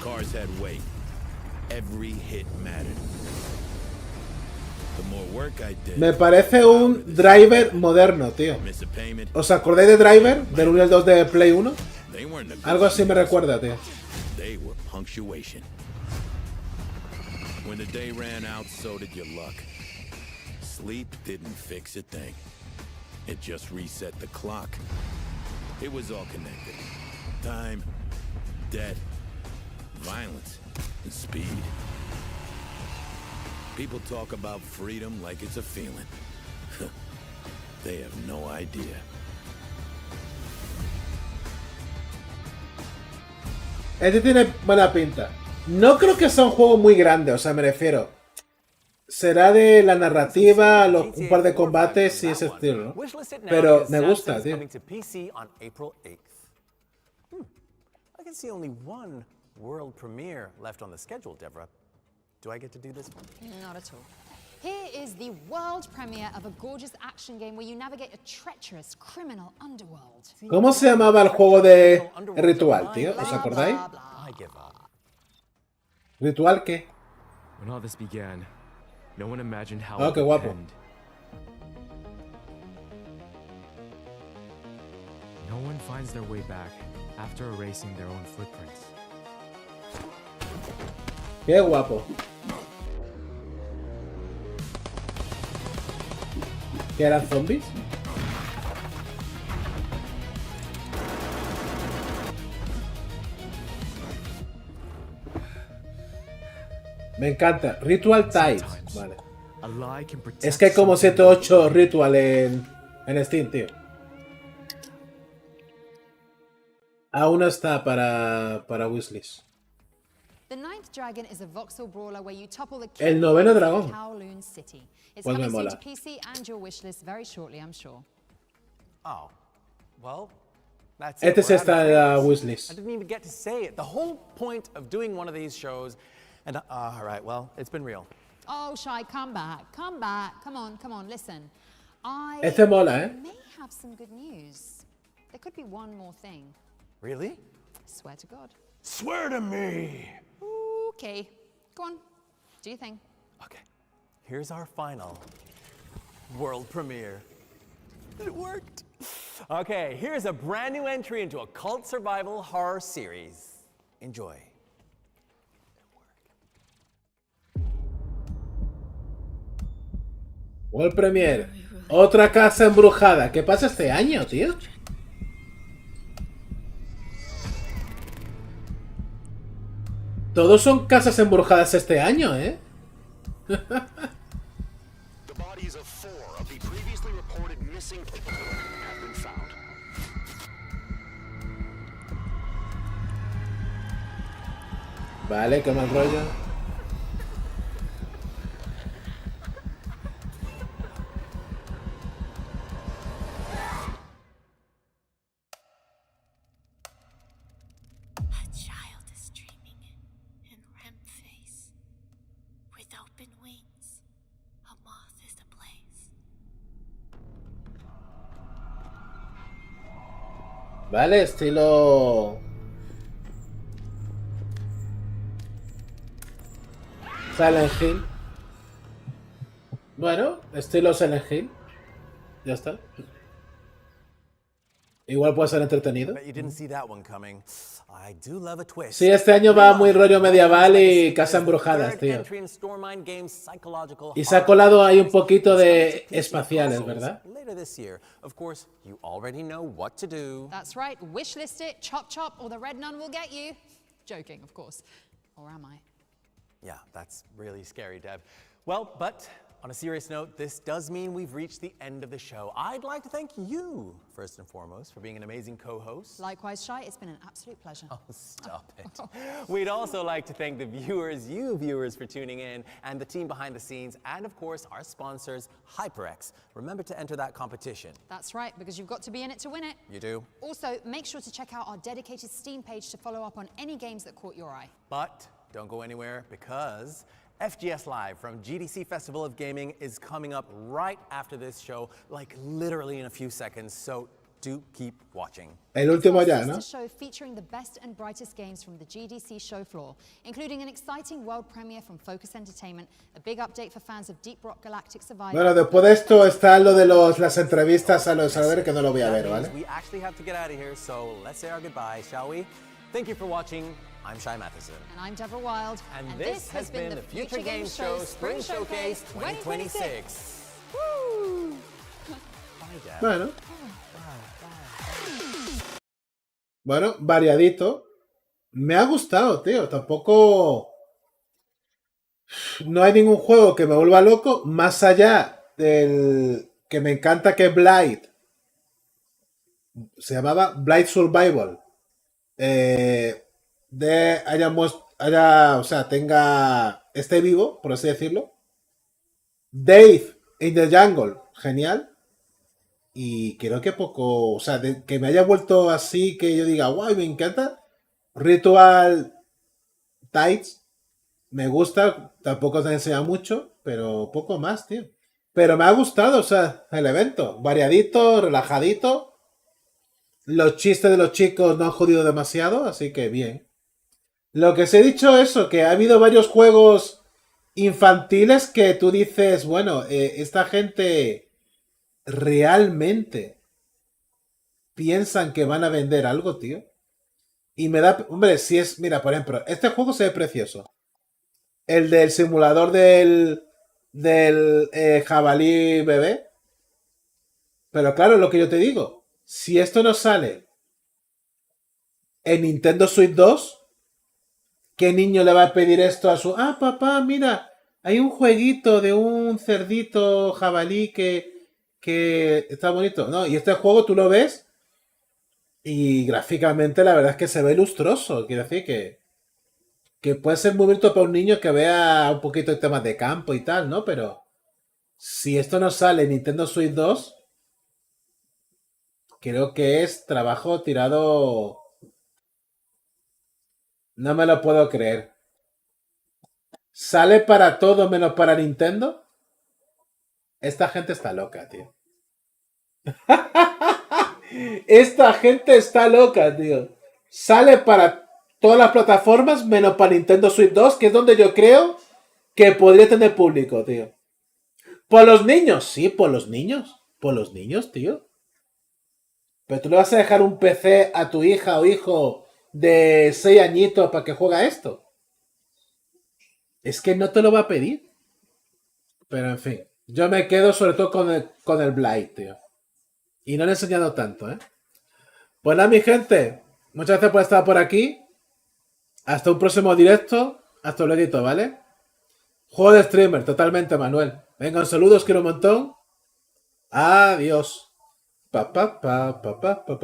Cars had weight. Every hit mattered. The more work I did, Me parece un driver moderno, tío. miss a payment. ¿Os acordáis de Driver? Del 1 y el 2 de Play 1. They weren't the Algo así me recuerda, tío. They were punctuation. When the day ran out, so did your luck. Sleep didn't fix a thing. It just reset the clock. It was all connected. Time, debt, violence, and speed. People talk about freedom like it's a feeling. They have no idea. Este tiene buena pinta. No creo que sea un juego muy grande, o sea, me refiero. Será de la narrativa, un par de combates y ese estilo, ¿no? Pero me gusta, tío. Coming to PC on April 8th. I can see only one world premiere left on the schedule, Deborah. Do I get to do this one? Not at all. Here is the world premiere of a gorgeous action game where you navigate a treacherous criminal underworld. ¿Cómo se llamaba el juego de Ritual, tío? ¿Os acordáis? I give up. ¿Ritual qué? When all this began, no one imagined how Oh, it qué would guapo. end. No one finds their way back after erasing their own footprints. Qué guapo. ¿Qué eran zombies? Me encanta. Ritual Tides. Vale. A lie can protect Es que hay como 7 o 8 Ritual en Steam, tío. Aún no está para wishlist. The Ninth Dragon is a voxel brawler where you topple the El king noveno of dragón. Kowloon City. It's Pues me coming soon mola. to PC and your wishlist very shortly, I'm sure. Oh, well, that's Este it. sí We're out está of en la favorites. wishlist. I didn't even get to say it. The whole point of doing one of these shows, and all right, well, it's been real. Oh, Shai, come back. Come back. Come on, listen. I Este mola, ¿eh? may have some good news. There could be one more thing. Really? Swear to God. Swear to me! Okay, go on. Do your thing. Here's our final world premiere. It worked. Okay, here's a brand new entry into a cult survival horror series. Enjoy. World Premiere. Otra casa embrujada. ¿Qué pasa este año, tío? Todos son casas embrujadas este año, ¿eh? The bodies of 4 of the previously reported missing have been found. Vale, qué mal rollo. A child is dreaming in REM phase with open wings. Vale, estilo... Silent Hill. Bueno, estilo Silent Hill. Ya está. Igual puede ser entretenido. Sí, este año va muy rollo medieval y casa embrujadas, tío. Y se ha colado ahí un poquito de espaciales, ¿verdad? That's right. Wishlist it, chop chop, or the red nun will get you. Joking, of course. Or am I? Yeah, that's really scary, Deb. Well, but on a serious note, this does mean we've reached the end of the show. I'd like to thank you, first and foremost, for being an amazing co-host. Likewise, Shai, it's been an absolute pleasure. Oh, stop it. We'd also like to thank the viewers, you viewers, for tuning in, and the team behind the scenes, and of course, our sponsors, HyperX. Remember to enter that competition. That's right, because you've got to be in it to win it. You do? Also, make sure to check out our dedicated Steam page to follow up on any games that caught your eye. But don't go anywhere, because FGS Live from GDC Festival of Gaming is coming up right after this show, like literally in a few seconds, so do keep watching. El último ya, ¿no? It's a show featuring the best and brightest games from the GDC show floor, including an exciting world premiere from Focus Entertainment, a big update for fans of Deep Rock Galactic Survival. Bueno, después de esto está lo de las entrevistas a los desarrolladores que no lo voy a ver, ¿vale? We actually have to get out of here, so let's say our goodbye, shall we? Thank you for watching. I'm Shai Matheson. And I'm Deborah Wild. And this has been the Future Games Show Spring Showcase 2026. Woo! Bye, Deb. Bueno. Bueno, variadito. Me ha gustado, tío. Tampoco... No hay ningún juego que me vuelva loco, más allá del que me encanta, que es Blight. Se llamaba Blight Survival. Esté vivo, por así decirlo. Dave in the Jungle, genial. Y creo que poco, o sea, que me haya vuelto así, que yo diga, guay, me encanta. Ritual Tides, me gusta, tampoco te enseña mucho, pero poco más, tío. Pero me ha gustado, o sea, el evento, variadito, relajadito. Los chistes de los chicos no han jodido demasiado, así que bien. Lo que os he dicho eso, que ha habido varios juegos infantiles que tú dices, bueno, esta gente realmente piensan que van a vender algo, tío. Y me da... Hombre, si es... Mira, por ejemplo, este juego se ve precioso. El del simulador del jabalí bebé. Pero claro, lo que yo te digo. Si esto no sale en Nintendo Switch 2, ¿qué niño le va a pedir esto a su... Ah, papá, mira, hay un jueguito de un cerdito jabalí que está bonito. No, y este juego tú lo ves y gráficamente la verdad es que se ve lustroso. Quiero decir que puede ser muy bonito para un niño que vea un poquito de temas de campo y tal, ¿no? Pero si esto no sale en Nintendo Switch 2... Creo que es trabajo tirado... No me lo puedo creer. ¿Sale para todo menos para Nintendo? Esta gente está loca, tío. Esta gente está loca, tío. Sale para todas las plataformas menos para Nintendo Switch 2, que es donde yo creo que podría tener público, tío. ¿Por los niños? Sí, por los niños. Por los niños, tío. Pero tú le vas a dejar un PC a tu hija o hijo de 6 añitos para que juegue esto. Es que no te lo va a pedir. Pero en fin. Yo me quedo sobre todo con el Blight, tío. Y no le he enseñado tanto, ¿eh? Pues nada, mi gente. Muchas gracias por estar por aquí. Hasta un próximo directo. Hasta luego, ¿vale? Juego de streamer, totalmente, Manuel. Venga, un saludo, os quiero un montón. Adiós. Pa, pa, pa, pa, pa, pa, pa.